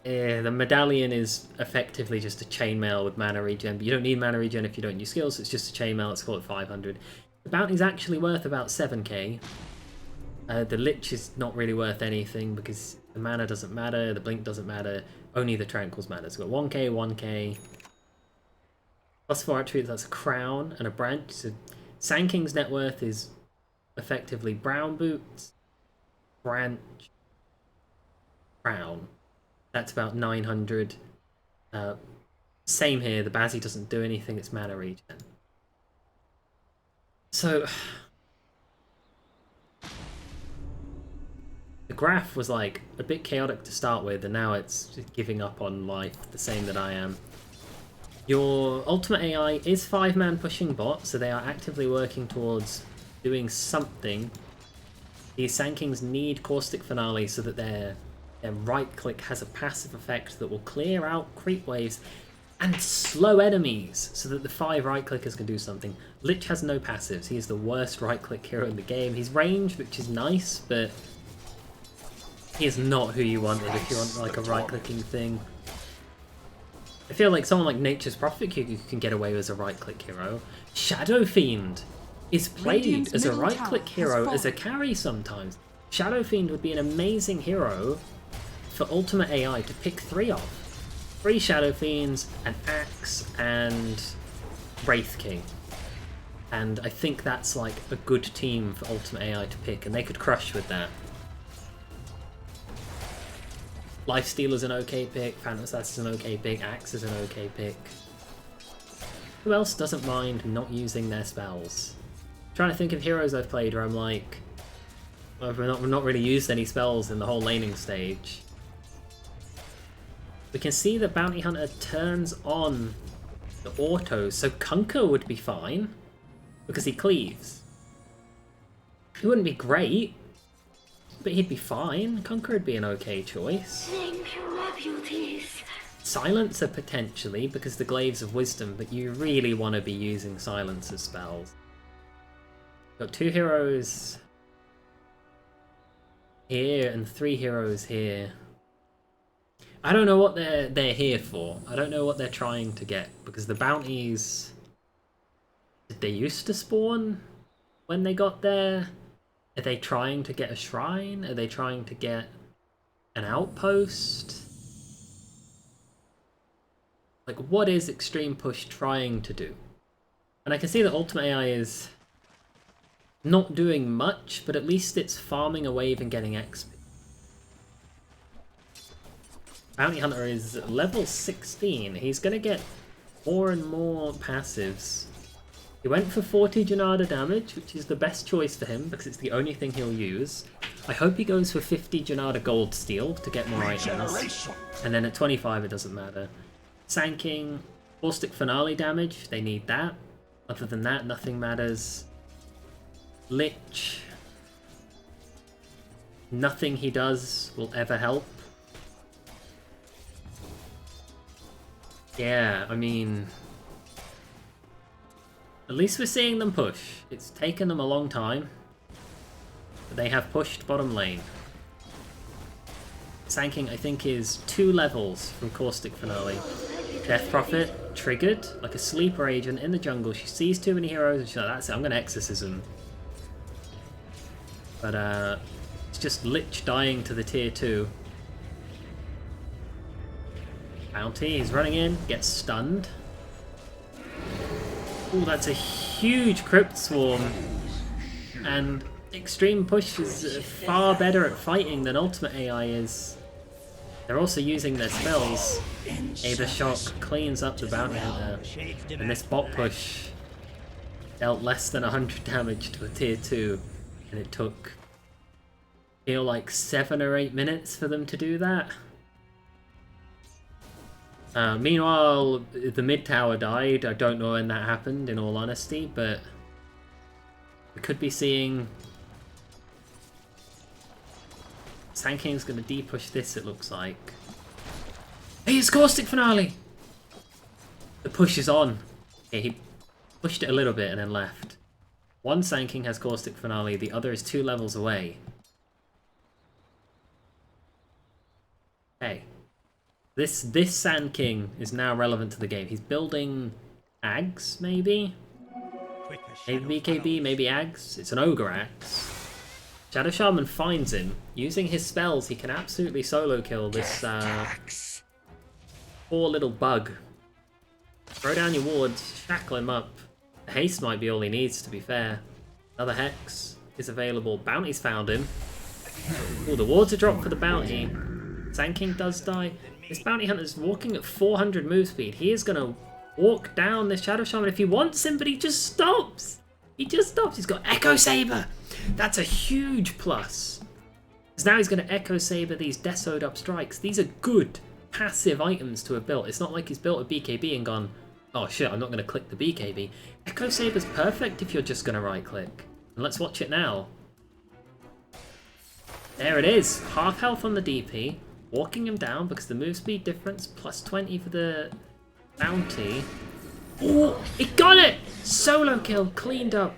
The medallion is effectively just a chainmail with mana regen, but you don't need mana regen if you don't use skills, so it's just a chainmail, let's call it 500. The bounty's actually worth about 7k. The Lich is not really worth anything because the mana doesn't matter, the blink doesn't matter, only the tranquils matter. So we've got 1k, 1k. +4 attributes, that's a crown and a branch. So Sand King's net worth is effectively brown boots, branch, crown. That's about 900. Same here, the Bazzi doesn't do anything, it's mana regen. So the graph was like a bit chaotic to start with, and now it's just giving up on life, the same that I am. Your ultimate AI is 5-man pushing bot, so they are actively working towards doing something. These Sand Kings need Caustic Finale so that their right click has a passive effect that will clear out creep waves and slow enemies so that the 5 right clickers can do something. Lich has no passives. He is the worst right click hero in the game. He's ranged, which is nice, but he is not who you wanted if you want like a right clicking thing. I feel like someone like Nature's Prophet can get away as a right-click hero. Shadow Fiend is played Radiant's as a middle right-click tower has hero, as a fallen. carry sometimes. Shadow Fiend would be an amazing hero for Ultimate AI to pick 3 of. 3 Shadow Fiends, an Axe, and Wraith King. And I think that's like a good team for Ultimate AI to pick, and they could crush with that. Lifestealer's an okay pick, Phantom Assassin's an okay pick, Axe is an okay pick. Who else doesn't mind not using their spells? I'm trying to think of heroes I've played where I'm like, well, we've not really used any spells in the whole laning stage. We can see that Bounty Hunter turns on the autos, so Kunkka would be fine, because he cleaves. He wouldn't be great, but he'd be fine. Kunkka would be an okay choice. Impure beauties. Silencer potentially, because the Glaives of Wisdom, but you really want to be using Silencer spells. Got 2 heroes here and 3 heroes here. I don't know what they're here for. I don't know what they're trying to get, because the bounties, did they used to spawn when they got there? Are they trying to get a shrine? Are they trying to get an outpost? Like, what is ExtremePush trying to do? And I can see that Ultimate AI is not doing much, but at least it's farming a wave and getting XP. Bounty Hunter is level 16. He's going to get more and more passives. He went for 40 Janada damage, which is the best choice for him, because it's the only thing he'll use. I hope he goes for 50 Janada Gold Steel to get more items. And then at 25 it doesn't matter. Sand King, Caustic Finale damage, they need that. Other than that, nothing matters. Lich. Nothing he does will ever help. Yeah, I mean, at least we're seeing them push. It's taken them a long time, but they have pushed bottom lane. Sand King, I think, is 2 levels from Caustic Finale. Death Prophet triggered, like a sleeper agent in the jungle. She sees too many heroes and she's like, that's it, I'm going to Exorcism. But it's just Lich dying to the tier 2. Bounty, he's running in, gets stunned. Ooh, that's a huge Crypt Swarm. And ExtremePush is far better at fighting than Ultimate AI is. They're also using their spells. Aether Shock cleans up the Bounty Hunter. And this bot push dealt less than 100 damage to a tier 2. And it took, I feel like 7 or 8 minutes for them to do that. Meanwhile, the mid tower died. I don't know when that happened, in all honesty, but we could be seeing Sand King's going to de-push this, it looks like. Hey, it's Caustic Finale! The push is on. Okay, he pushed it a little bit and then left. One Sand King has Caustic Finale, the other is 2 levels away. Hey. This Sand King is now relevant to the game. He's building Ags, maybe? Maybe BKB, maybe Ags. It's an Ogre Axe. Shadow Shaman finds him. Using his spells, he can absolutely solo kill this poor little bug. Throw down your wards, shackle him up. The haste might be all he needs, to be fair. Another Hex is available. Bounty's found him. Oh, the wards are dropped for the Bounty. Sand King does die. This Bounty Hunter's walking at 400 move speed. He is going to walk down this Shadow Shaman if he wants him, but he just stops. He just stops. He's got Echo Saber. That's a huge plus. Because now he's going to Echo Saber these Desoed Up Strikes. These are good passive items to have built. It's not like he's built a BKB and gone, oh shit, I'm not going to click the BKB. Echo Saber's perfect if you're just going to right click. And let's watch it now. There it is. Half health on the DP. Walking him down because the move speed difference, plus 20 for the Bounty. Oh, he got it! Solo kill, cleaned up.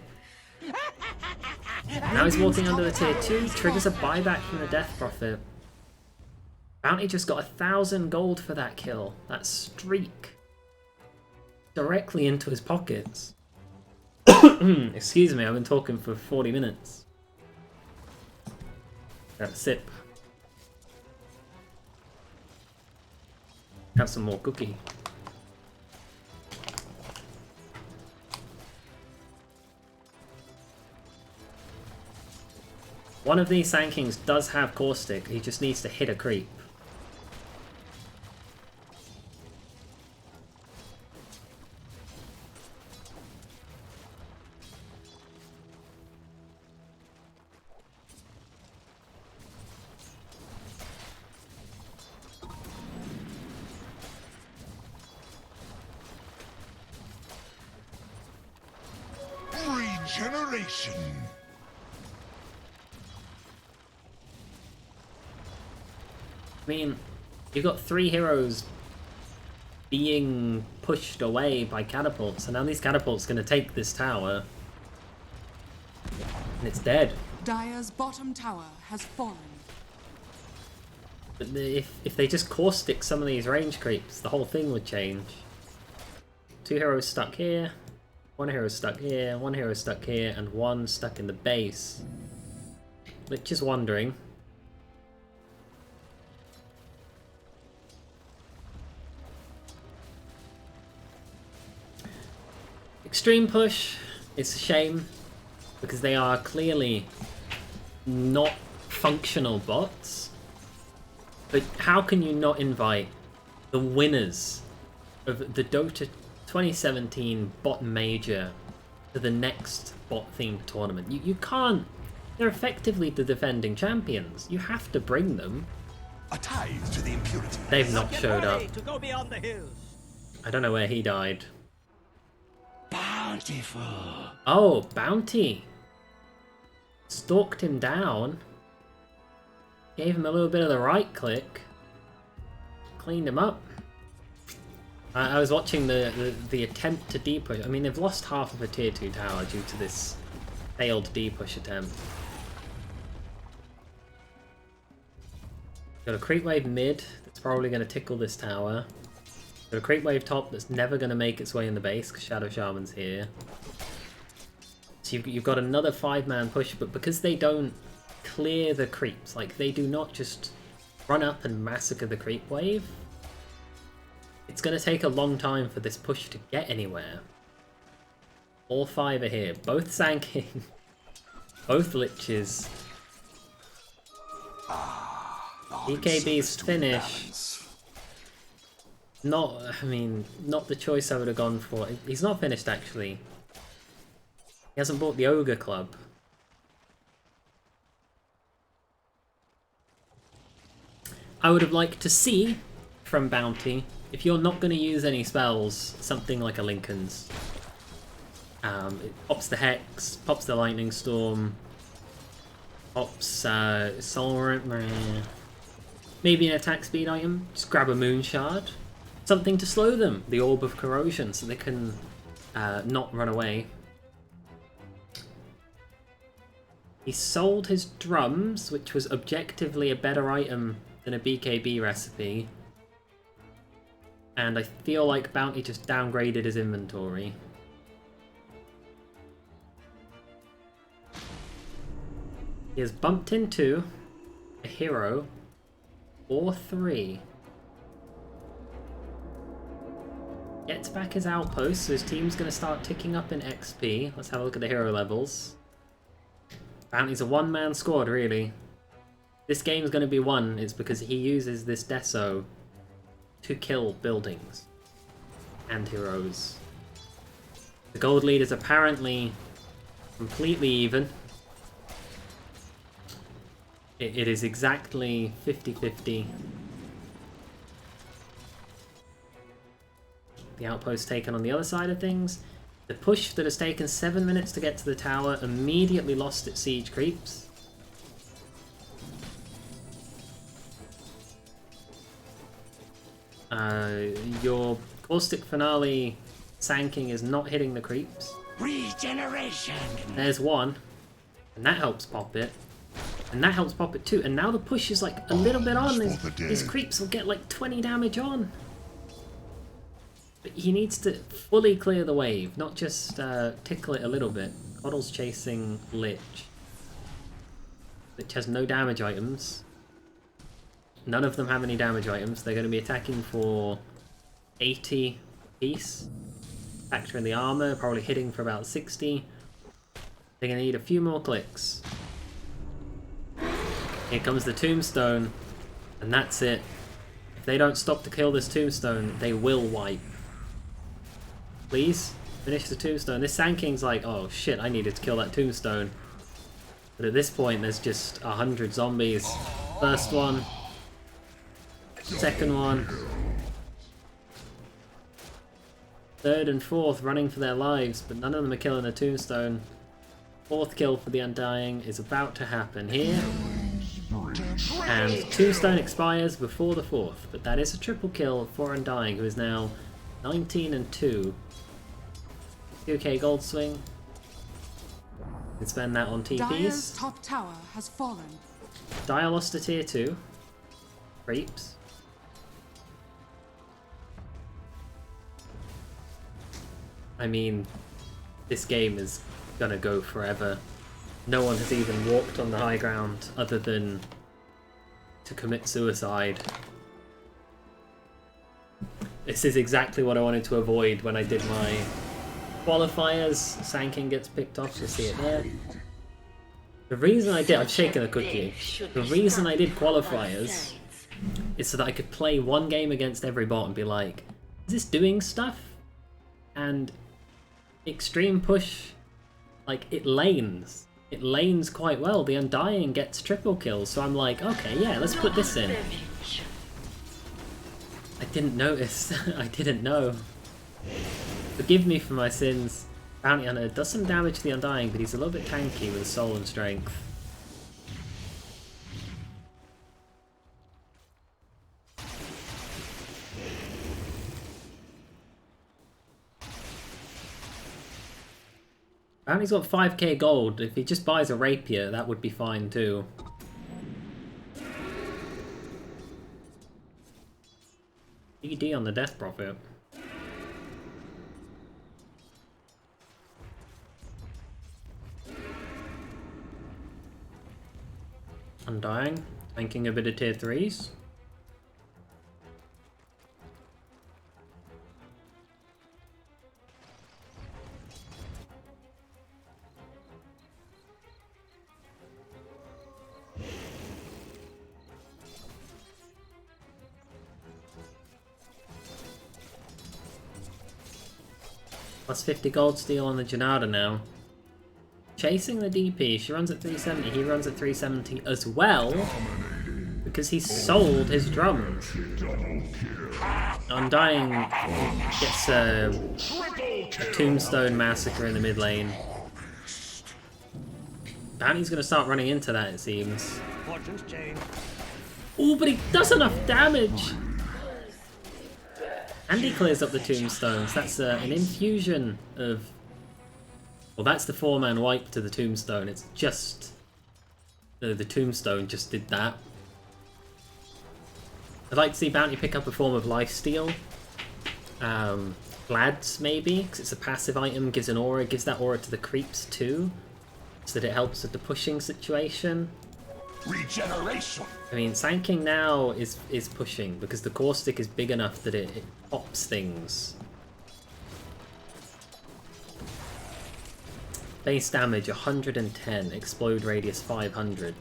Now he's walking under the tier 2, triggers a buyback from the Death Prophet. Bounty just got 1,000 gold for that kill. That streak. Directly into his pockets. Excuse me, I've been talking for 40 minutes. Sip. Have some more cookie. One of these Sand Kings does have Caustic, he just needs to hit a creep. Regeneration. I mean, you've got 3 heroes being pushed away by catapults, and now these catapults are going to take this tower. And it's dead. Dire's bottom tower has fallen. But if they just caustic some of these range creeps, the whole thing would change. 2 heroes stuck here, 1 hero stuck here, 1 hero stuck here, and 1 stuck in the base. Lich is wandering. Extreme Push, it's a shame, because they are clearly not functional bots. But how can you not invite the winners of the Dota 2017 bot major to the next bot themed tournament? You can't. They're effectively the defending champions. You have to bring them. A tithe to the impurity. They've not showed up. To go beyond the hills. I don't know where he died. Bountiful. Oh, Bounty. Stalked him down. Gave him a little bit of the right click. Cleaned him up. I was watching the attempt to D-push. I mean, they've lost half of a tier 2 tower due to this failed D-push attempt. Got a creep wave mid that's probably going to tickle this tower. Got a creep wave top that's never going to make its way in the base because Shadow Shaman's here. So you've got another 5-man push, but because they don't clear the creeps, like they do not just run up and massacre the creep wave, it's going to take a long time for this push to get anywhere. All 5 are here, both Sand King, both Liches. BKB's finish. Not the choice I would have gone for. He's not finished actually. He hasn't bought the Ogre Club. I would have liked to see from Bounty, if you're not going to use any spells, something like a Lincoln's. It pops the Hex, pops the Lightning Storm, pops Soul. Maybe an attack speed item, just grab a Moon Shard. Something to slow them, the Orb of Corrosion, so they can not run away. He sold his drums, which was objectively a better item than a BKB recipe. And I feel like Bounty just downgraded his inventory. He has bumped into a hero or 3. Gets back his outpost, so his team's going to start ticking up in XP. Let's have a look at the hero levels. Bounty's a 1-man squad, really. This game's going to be won is because he uses this Deso to kill buildings and heroes. The gold lead is apparently completely even. It is exactly 50-50. The outpost taken on the other side of things. The push that has taken 7 minutes to get to the tower immediately lost its siege creeps. Your Caustic Finale Sand King is not hitting the creeps. Regeneration. There's one, and that helps pop it. And that helps pop it too. And now the push is like a little bit on. His dead. creeps will get like 20 damage on. But he needs to fully clear the wave, not just tickle it a little bit. Coddle's chasing Lich. Lich has no damage items. None of them have any damage items. They're going to be attacking for 80 piece. Factor in the armor, probably hitting for about 60. They're going to need a few more clicks. Here comes the tombstone, and that's it. If they don't stop to kill this tombstone, they will wipe. Please, finish the tombstone. This Sand King's like, oh shit, I needed to kill that tombstone. But at this point, there's just 100 zombies. First one. Second one. Third and fourth running for their lives, but none of them are killing the tombstone. Fourth kill for the Undying is about to happen here. And tombstone expires before the fourth, but that is a triple kill for Undying, who is now 19 and 2. 2k gold swing. You can spend that on Dire's TPs. top tower has fallen. Dire lost to tier 2. Creeps. I mean, this game is gonna go forever. No one has even walked on the high ground other than to commit suicide. This is exactly what I wanted to avoid when I did my qualifiers. Sand King gets picked off, you'll see it there. The reason I did, I've shaken a cookie. The reason I did qualifiers is so that I could play one game against every bot and be like, is this doing stuff? And Extreme Push, like, it lanes. It lanes quite well. The Undying gets triple kills, so I'm like, okay, yeah, let's put this in. I didn't notice. I didn't know. Forgive me for my sins. Bounty Hunter does some damage to the Undying, but he's a little bit tanky with soul and strength. Bounty's got 5k gold. If he just buys a rapier, that would be fine too. ED on the Death Prophet. Undying, tanking a bit of tier 3s. Plus 50 gold steal on the Janada now. Chasing the DP, she runs at 370, he runs at 370 as well, because he sold his drums. Undying gets a Tombstone Massacre in the mid lane. Bounty's going to start running into that, it seems. Ooh, but he does enough damage! And he clears up the tombstones. That's an infusion of... Well, that's the 4-man wipe to the tombstone. It's just... The tombstone just did that. I'd like to see Bounty pick up a form of lifesteal. Glads, maybe, because it's a passive item, gives an aura, gives that aura to the creeps too, so that it helps with the pushing situation. Regeneration. I mean, Sand King now is pushing because the caustic is big enough that it pops things. Base damage 110, explode radius 500.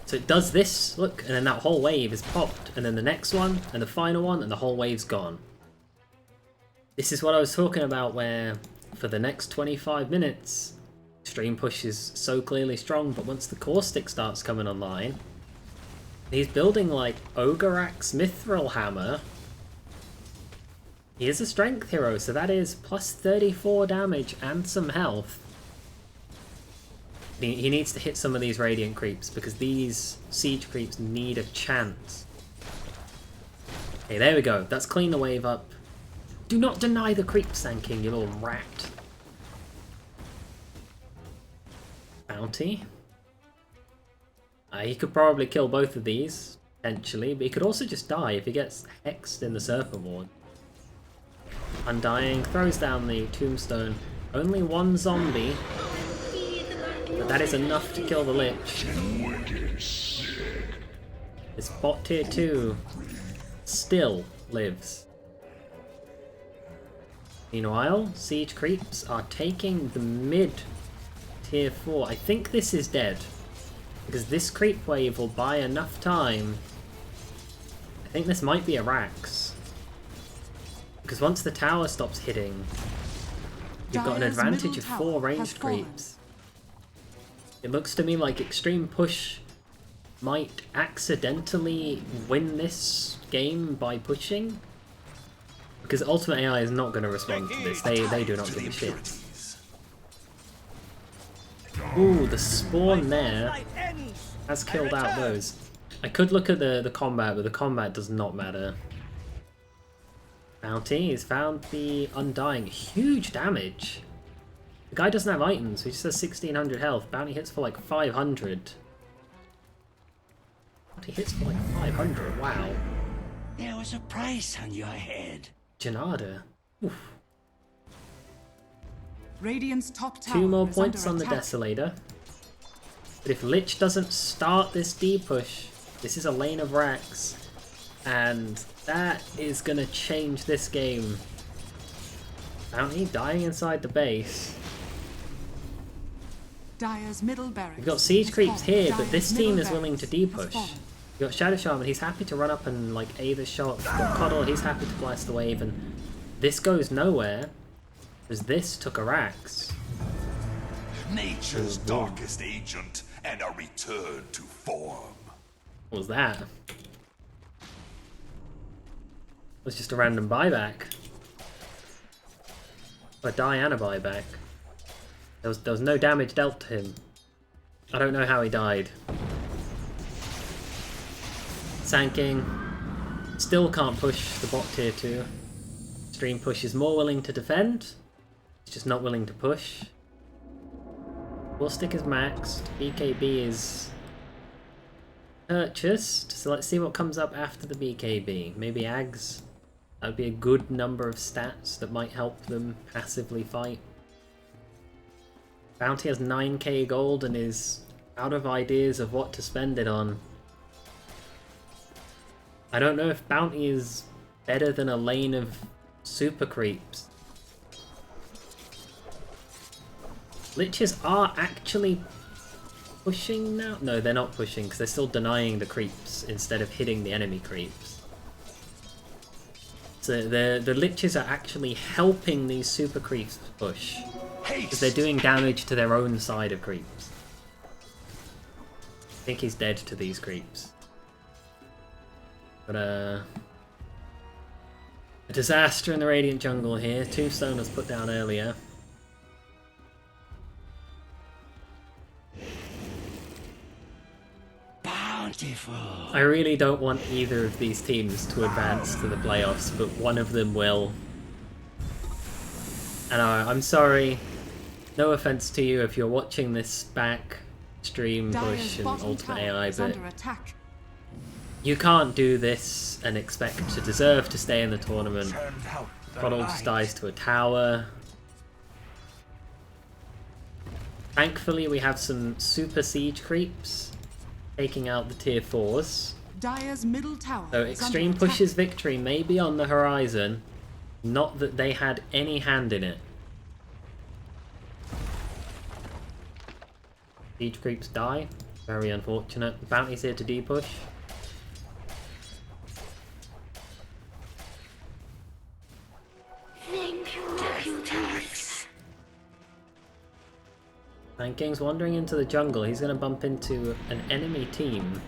So it does this, look, and then that whole wave is popped, and then the next one, and the final one, and the whole wave's gone. This is what I was talking about, where for the next 25 minutes, Extreme Push is so clearly strong, but once the caustic starts coming online, he's building like Ogreax Mithril Hammer. He is a strength hero, so that is plus 34 damage and some health. He needs to hit some of these Radiant creeps, because these Siege creeps need a chance. Okay, there we go. That's cleaned the wave up. Do not deny the creep, Sand King, you little rat. Bounty. He could probably kill both of these, potentially, but he could also just die if he gets hexed in the Serpent Ward. Undying, throws down the tombstone. Only one zombie, but that is enough to kill the Lich. This bot tier 2 still lives. Meanwhile, siege creeps are taking the mid tier 4. I think this is dead, because this creep wave will buy enough time. I think this might be a Rax, because once the tower stops hitting, you've got an advantage of 4 ranged creeps. It looks to me like ExtremePush might accidentally win this game by pushing, because Ultimate AI is not going to respond to this. They do not give a shit. Ooh, the spawn there has killed out those. I could look at the combat, but the combat does not matter. Bounty has found the Undying. Huge damage. The guy doesn't have items, he just has 1600 health. Bounty hits for like 500. Bounty hits for like 500, wow. There was a price on your head. Janada. Oof. Radiant's top tower 2 more is points under on the attack. Desolator. But if Lich doesn't start this D-push, this is a lane of Rax, and that is going to change this game. Bounty dying inside the base. Dire's middle barracks. We've got siege has creeps fallen. here, but this Dire's team middle is willing to barracks has D-push. fallen. We've got Shadow Shaman, he's happy to run up and like A the shot. We've got Coddle, he's happy to blast the wave, and this goes nowhere, because this took a Rax. Nature's darkest agent and a return to form. What was that? It was just a random buyback. A Diana buyback. There was no damage dealt to him. I don't know how he died. Sanking. Still can't push the bot tier 2. ExtremePush is more willing to defend. He's just not willing to push. Will stick is maxed. BKB is purchased. So let's see what comes up after the BKB. Maybe Ags. That would be a good number of stats that might help them passively fight. Bounty has 9k gold and is out of ideas of what to spend it on. I don't know if Bounty is better than a lane of super creeps. Liches are actually pushing now? No, they're not pushing because they're still denying the creeps instead of hitting the enemy creeps. So the Liches are actually helping these super creeps push, because they're doing damage to their own side of creeps. I think he's dead to these creeps. But a disaster in the Radiant jungle here. Tombstone was put down earlier. Bountiful. I really don't want either of these teams to advance to the playoffs, but one of them will. And I'm sorry, no offense to you if you're watching this back, ExtremePush and Ultimate AI, but you can't do this and expect to deserve to stay in the tournament. Coddle just dies to a tower. Thankfully we have some super siege creeps taking out the tier 4s. Dire's middle tower So is under ExtremePush's attack. victory may be on the horizon, not that they had any hand in it. Siege creeps die, very unfortunate. Bounty's here to D-push. Thank you, reputees. Sanking's wandering into the jungle. He's going to bump into an enemy team.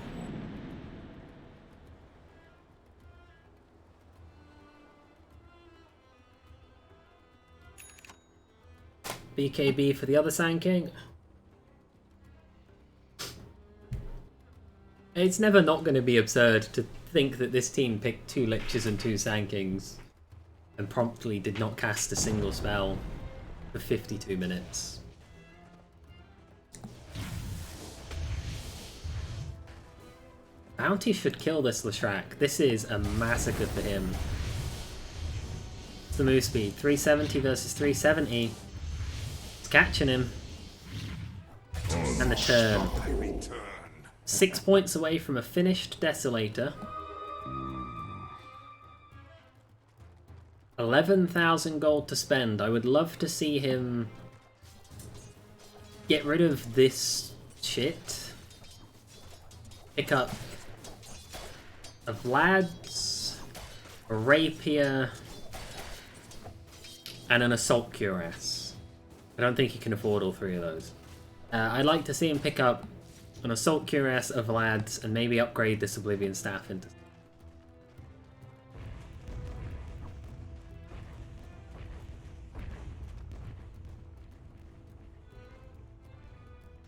BKB for the other Sanking. It's never not going to be absurd to think that this team picked 2 Liches and 2 Sankings and promptly did not cast a single spell for 52 minutes. Bounty should kill this Leshrac. This is a massacre for him. What's the move speed? 370 versus 370. It's catching him. And the turn. 6 points away from a finished Desolator. 11,000 gold to spend. I would love to see him get rid of this shit. Pick up a Vlad's, a Rapier, and an Assault Cuirass. I don't think he can afford all three of those. I'd like to see him pick up an Assault Cuirass, a Vlad's, and maybe upgrade this Oblivion Staff into...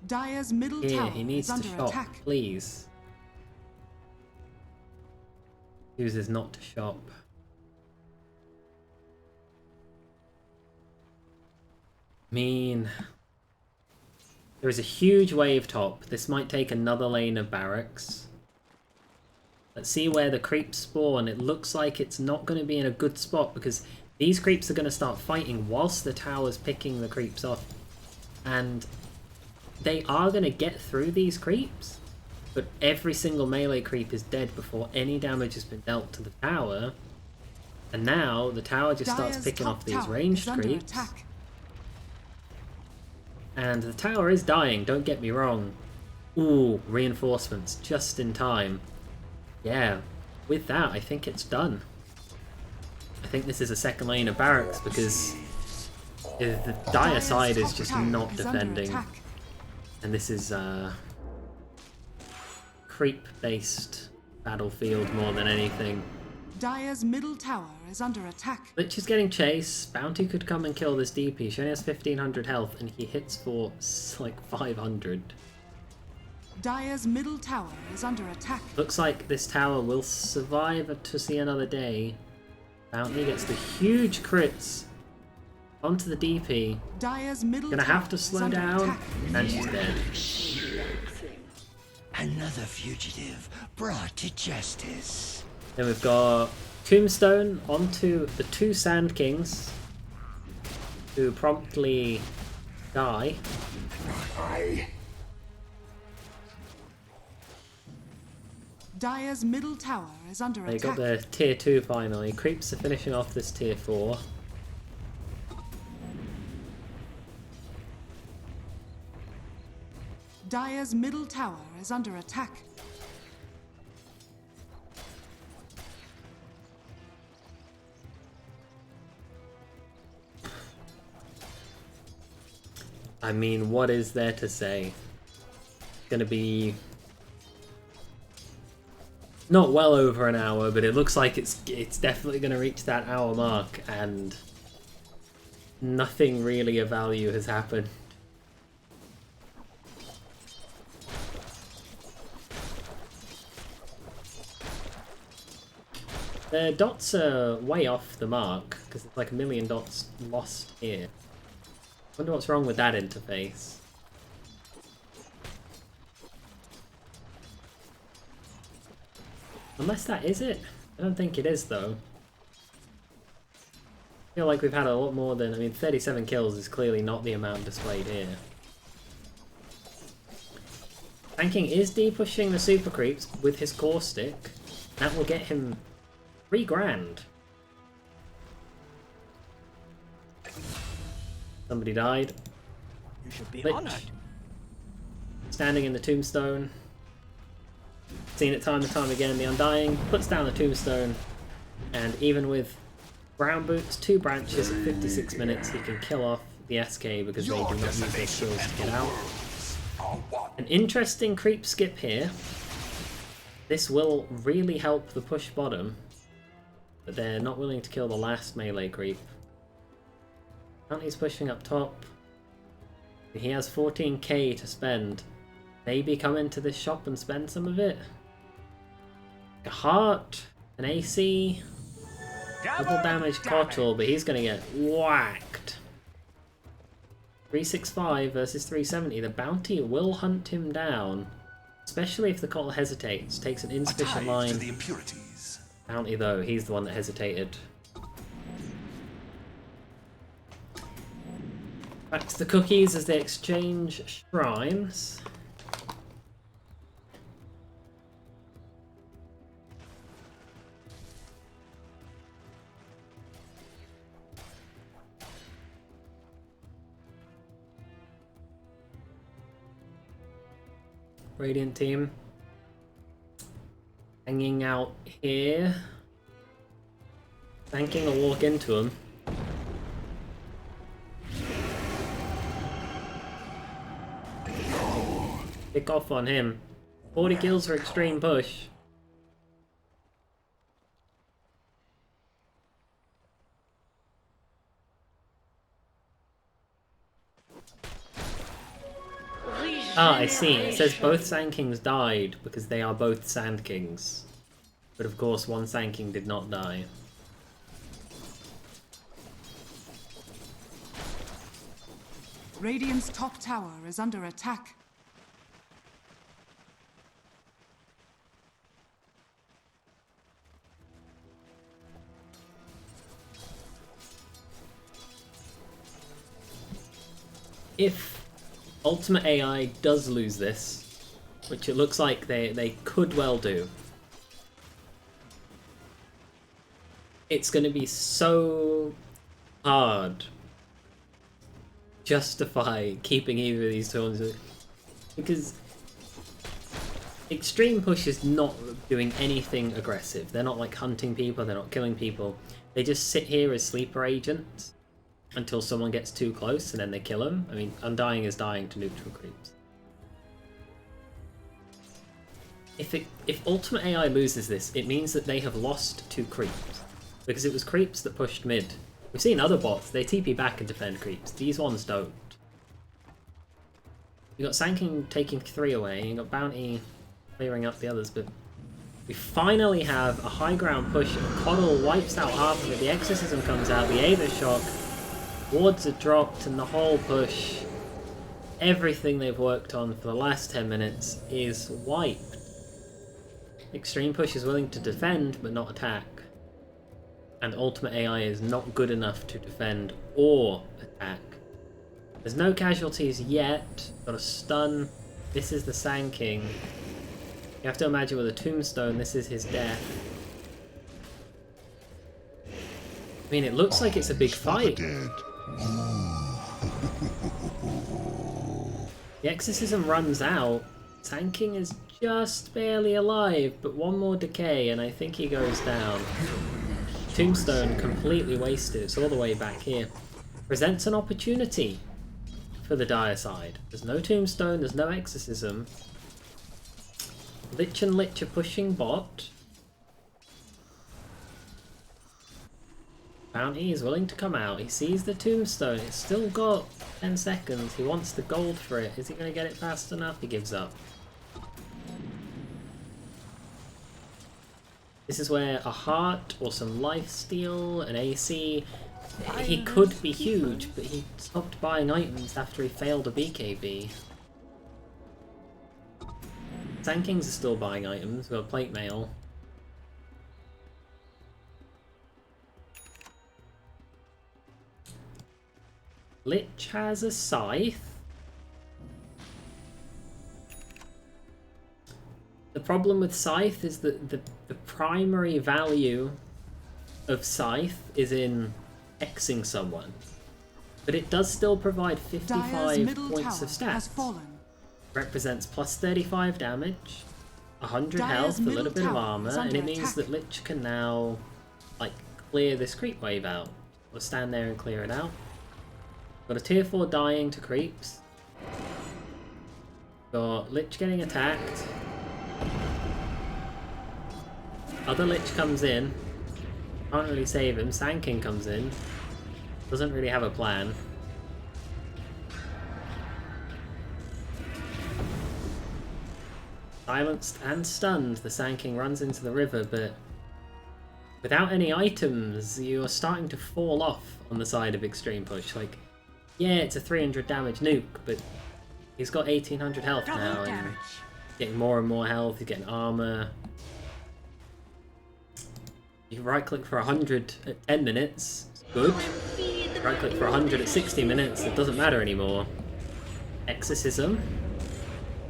Dire's middle Here, tower he needs is to under shop, attack. please. Chooses not to shop. Mean. There is a huge wave top. This might take another lane of barracks. Let's see where the creeps spawn. It looks like it's not going to be in a good spot because these creeps are going to start fighting whilst the tower's picking the creeps off. And they are going to get through these creeps, but every single melee creep is dead before any damage has been dealt to the tower. And now the tower just starts Dire's picking top off these tower ranged is under creeps. attack. And the tower is dying, don't get me wrong. Ooh, reinforcements, just in time. Yeah, with that, I think it's done. I think this is a second lane of barracks because the Dire side is just not defending. And this is creep-based battlefield more than anything. Dire's middle tower is under attack. Lich is getting chased. Bounty could come and kill this DP. She only has 1500 health and he hits for like 500. Dire's middle tower is under attack. Looks like this tower will survive to see another day. Bounty gets the huge crits onto the DP. Dire's middle Gonna tower have to is slow under down, attack. and she's dead. Another fugitive brought to justice. Then we've got Tombstone onto the two Sand Kings, who promptly die. Dire's middle tower is under They attack. got their tier 2 finally. Creeps are finishing off this tier 4. Dire's middle tower is under attack. I mean, what is there to say? Gonna be not well over an hour, but it looks like it's definitely gonna reach that hour mark, and nothing really of value has happened. The dots are way off the mark, because it's like 1,000,000 dots lost here. Wonder what's wrong with that interface. Unless that is it. I don't think it is though. I feel like we've had a lot more than, I mean, 37 kills is clearly not the amount displayed here. Tanking is de-pushing the super creeps with his core stick. That will get him 3 grand. Somebody died. You should be Lich. honored. Standing in the tombstone. Seen it time and time again. The Undying puts down the tombstone, and even with brown boots, 2 branches at 56 minutes, he can kill off the SK because they do not use their skills to get out. An interesting creep skip here. This will really help the push bottom, but they're not willing to kill the last melee creep. He's pushing up top. He has 14k to spend. Maybe come into this shop and spend some of it. A heart, an AC, double damage Kotal, but he's gonna get whacked. 365 versus 370. The bounty will hunt him down. Especially if the call hesitates, takes an A insufficient tithe line. to the impurities. Bounty though, he's the one that hesitated. Back to the cookies as they exchange shrines. Radiant team hanging out here. Thanking will walk into him. Pick off on him. 40 kills for extreme push. Ah, I see. It says both Sand Kings died because they are both Sand Kings. But of course, one Sand King did not die. Radiant's top tower is under attack. If Ultimate AI does lose this, which it looks like they could well do, it's going to be so hard justify keeping either of these tools, because Extreme Push is not doing anything aggressive. They're not like hunting people, they're not killing people. They just sit here as sleeper agents until someone gets too close and then they kill them. I mean, Undying is dying to neutral creeps. If Ultimate AI loses this, it means that they have lost 2 creeps. Because it was creeps that pushed mid. We've seen other bots, they TP back and defend creeps. These ones don't. You got Sand King taking 3 away, you got Bounty clearing up the others, but we finally have a high ground push. Coddle wipes out half of it, the Exorcism comes out, the Aether Shock, wards are dropped, and the whole push, everything they've worked on for the last 10 minutes is wiped. Extreme Push is willing to defend but not attack. And Ultimate AI is not good enough to defend or attack. There's no casualties yet. Got a stun. This is the Sand King. You have to imagine with a tombstone, this is his death. I mean, it looks like it's a big fight. The Exorcism runs out. Sand King is just barely alive, but one more decay and I think he goes down. Tombstone completely wasted, it's all the way back here. Presents an opportunity for the dire side. There's no Tombstone, there's no Exorcism. Lich and Lich are pushing bot. Bounty is willing to come out, he sees the Tombstone, it's still got 10 seconds, he wants the gold for it. Is he going to get it fast enough? He gives up. This is where a heart or some lifesteal, an AC, he could be huge, but he stopped buying items after he failed a BKB. Sand Kings are still buying items, we've got plate mail. Lich has a scythe. The problem with Scythe is that the primary value of Scythe is in Xing someone. But it does still provide 55 points of stats. Represents plus 35 damage, 100 health, a little bit of armor, and it means that Lich can now like clear this creep wave out. Or stand there and clear it out. Got a tier 4 dying to creeps. Got Lich getting attacked. Other Lich comes in, can't really save him. Sand King comes in, doesn't really have a plan. Silenced and stunned, the Sand King runs into the river, but without any items, you are starting to fall off on the side of Extreme Push. Like, yeah, it's a 300 damage nuke, but he's got 1800 health now, and Getting more and more health, he's getting armor. You can right click for 100 at 10 minutes, it's good. Right click for 100 at 60 minutes, it doesn't matter anymore. Exorcism.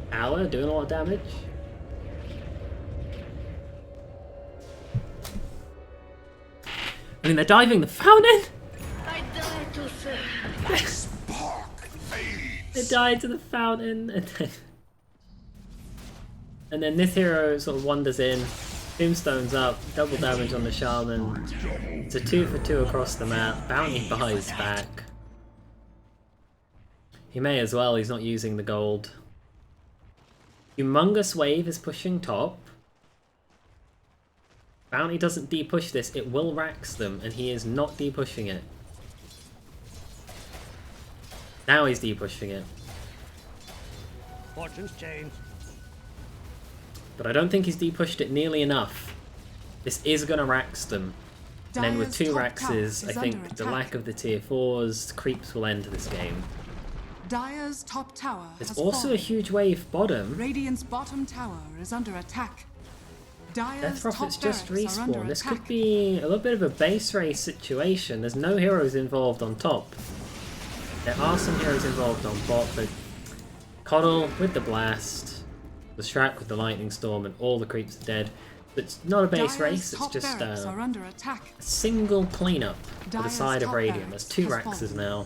Power, doing a lot of damage. I mean, they're diving the fountain! I die to serve. Spark fades. They died to the fountain, and then this hero sort of wanders in, tombstones up, double damage on the shaman. It's a 2 for 2 across the map. Bounty buys back. He may as well, he's not using the gold. Humongous Wave is pushing top. Bounty doesn't depush this, it will rax them, and he is not depushing it. Now he's depushing it. Fortune's changed. But I don't think he's depushed it nearly enough. This is going to rax them. And then with Dire's 2 top raxes, tower I is think under the attack. lack of the tier 4s, creeps will end this game. Dire's top tower There's has also fallen. a huge wave bottom. Radiant's bottom tower is under attack. Dire's Death top Prophet's just barracks are under respawned. This attack. could be a little bit of a base race situation. There's no heroes involved on top. There are some heroes involved on bot, but Coddle with the blast, the Shrek with the lightning storm, and all the creeps are dead. But it's not a base Dire's race, it's top just barracks a are under attack. single cleanup for the Dire's side of top Radiant. barracks There's 2 has Raxes fallen. now.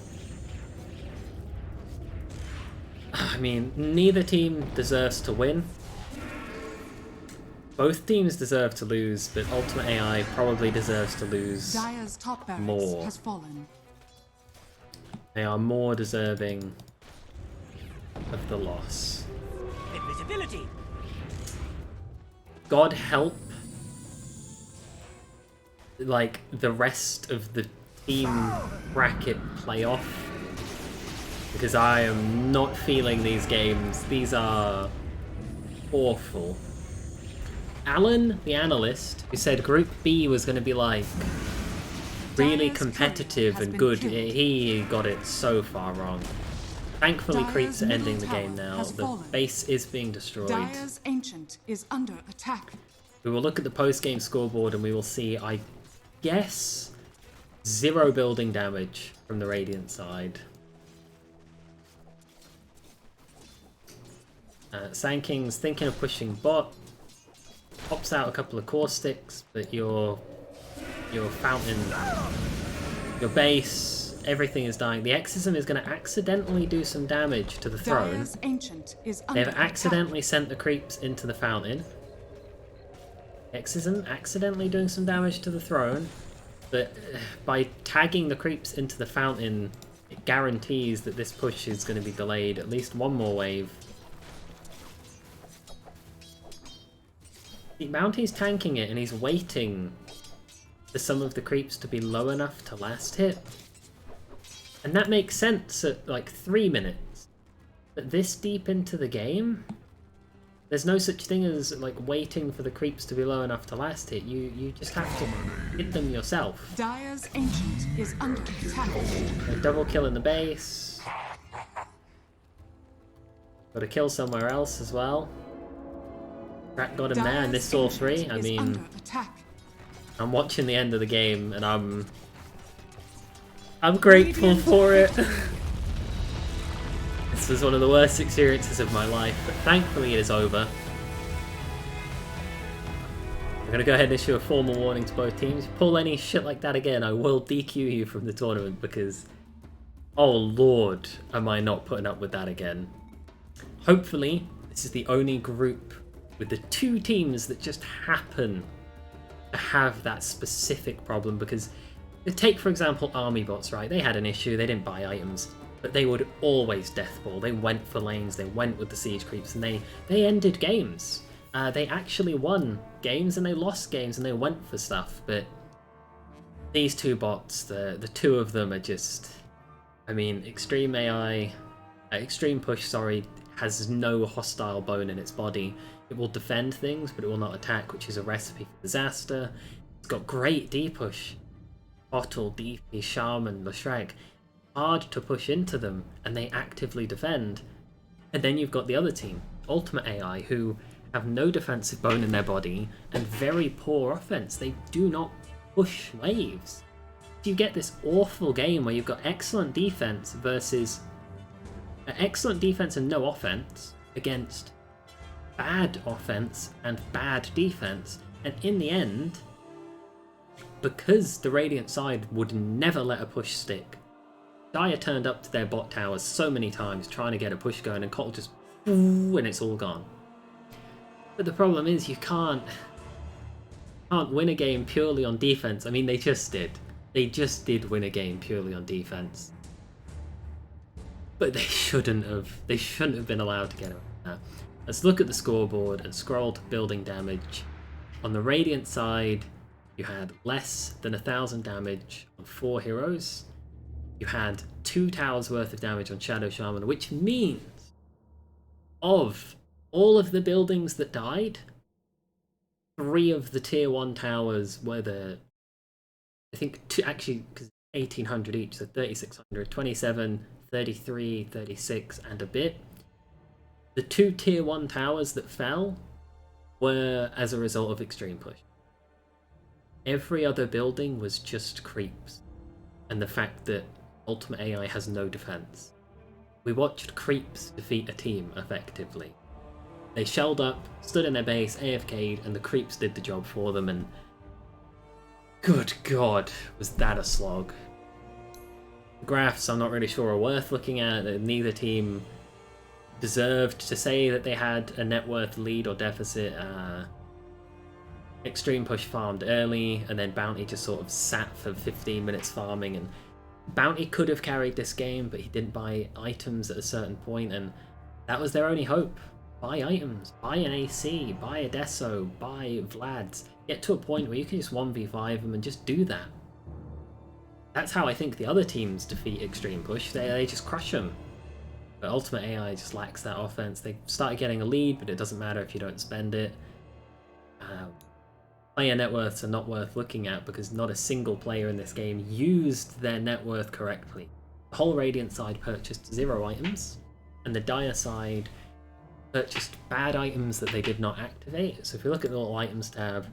I mean, neither team deserves to win. Both teams deserve to lose, but Ultimate AI probably deserves to lose. Dire's top barracks More. has fallen. They are more deserving of the loss. Invisibility. God help, like, the rest of the team bracket playoff, because I am not feeling these games. These are awful. Alan, the analyst, who said Group B was going to be like really Dire's competitive courier has and been good, killed. he got it so far wrong. Thankfully, Dire's creeps are ending the middle game tower now. has The fallen. base is being destroyed. Dire's ancient is under attack. We will look at the post-game scoreboard and we will see, I guess, 0 building damage from the Radiant side. Sanking's thinking of pushing bot. Pops out a couple of core sticks, but your fountain, your base, everything is dying. The Exorcism is going to accidentally do some damage to the throne. Dire's ancient is under They've attack. accidentally sent the creeps into the fountain. Exorcism accidentally doing some damage to the throne, but by tagging the creeps into the fountain, it guarantees that this push is going to be delayed at least 1 more wave. The Bounty's tanking it and he's waiting for some of the creeps to be low enough to last hit. And that makes sense at like 3 minutes. But this deep into the game, there's no such thing as like waiting for the creeps to be low enough to last hit. You just have to hit them yourself. Dire's ancient is under attack. A double kill in the base. Got a kill somewhere else as well. Rat got him there, and this saw 3. I is mean, under attack. I'm watching the end of the game, and I'm grateful for it. This was one of the worst experiences of my life, but thankfully it is over. I'm gonna go ahead and issue a formal warning to both teams. Pull any shit like that again, I will DQ you from the tournament, because, oh lord, am I not putting up with that again. Hopefully, this is the only group with the 2 teams that just happen to have that specific problem, because take, for example, army bots, right? They had an issue, they didn't buy items, but they would always deathball. They went for lanes, they went with the siege creeps, and they ended games. They actually won games, and they lost games, and they went for stuff, but these 2 bots, the 2 of them are just, I mean, ExtremePush, sorry, has no hostile bone in its body. It will defend things, but it will not attack, which is a recipe for disaster. It's got great D-push. Bottle, DP, Shaman, Lashrag. Hard to push into them, and they actively defend. And then you've got the other team. Ultimate AI, who have no defensive bone in their body and very poor offense. They do not push waves. So you get this awful game where you've got excellent defense versus excellent defense and no offense against bad offense and bad defense. And in the end, because the Radiant side would never let a push stick, Dire turned up to their bot towers so many times trying to get a push going, and Cottle just and it's all gone. But the problem is you can't win a game purely on defense. I mean, they just did. They just did win a game purely on defense. But they shouldn't have. They shouldn't have been allowed to get around that. Let's look at the scoreboard and scroll to building damage. On the Radiant side, you had less than 1,000 damage on 4 heroes. You had 2 towers worth of damage on Shadow Shaman, which means of all of the buildings that died, 3 of the tier 1 towers were the, I think, actually, because 1,800 each, so 3,600, 27, 33, 36, and a bit. The 2 tier 1 towers that fell were as a result of Extreme Push. Every other building was just creeps, and the fact that Ultimate AI has no defense. We watched creeps defeat a team effectively. They shelled up, stood in their base, AFK'd, and the creeps did the job for them, and good god, was that a slog. The graphs I'm not really sure are worth looking at. Neither team deserved to say that they had a net worth lead or deficit. Extreme Push farmed early, and then Bounty just sort of sat for 15 minutes farming, and Bounty could have carried this game, but he didn't buy items at a certain point, and that was their only hope. Buy items, buy an AC, buy a Deso, buy Vlad's. Get to a point where you can just 1v5 them and just do that. That's how I think the other teams defeat Extreme Push. They just crush them. But Ultimate AI just lacks that offense. They started getting a lead, but it doesn't matter if you don't spend it. Player net worths are not worth looking at because not a single player in this game used their net worth correctly. The whole Radiant side purchased 0 items, and the Dire side purchased bad items that they did not activate. So if you look at the little items tab,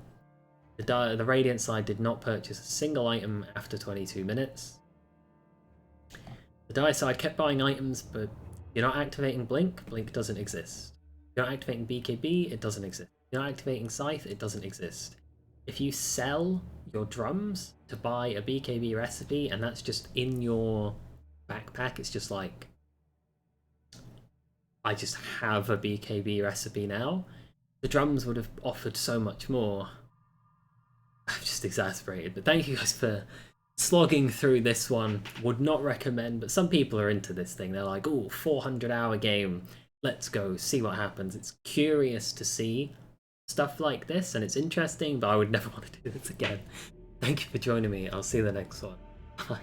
the Radiant side did not purchase a single item after 22 minutes. The Dire side kept buying items, but you're not activating Blink, Blink doesn't exist. You're not activating BKB, it doesn't exist. You're not activating Scythe, it doesn't exist. If you sell your drums to buy a BKB recipe and that's just in your backpack, it's just like, I just have a BKB recipe now. The drums would have offered so much more. I'm just exasperated, but thank you guys for slogging through this one. Would not recommend, but some people are into this thing. They're like, oh, 400-hour game. Let's go see what happens. It's curious to see stuff like this, and it's interesting, but I would never want to do this again. Thank you for joining me. I'll see you in the next one. Bye.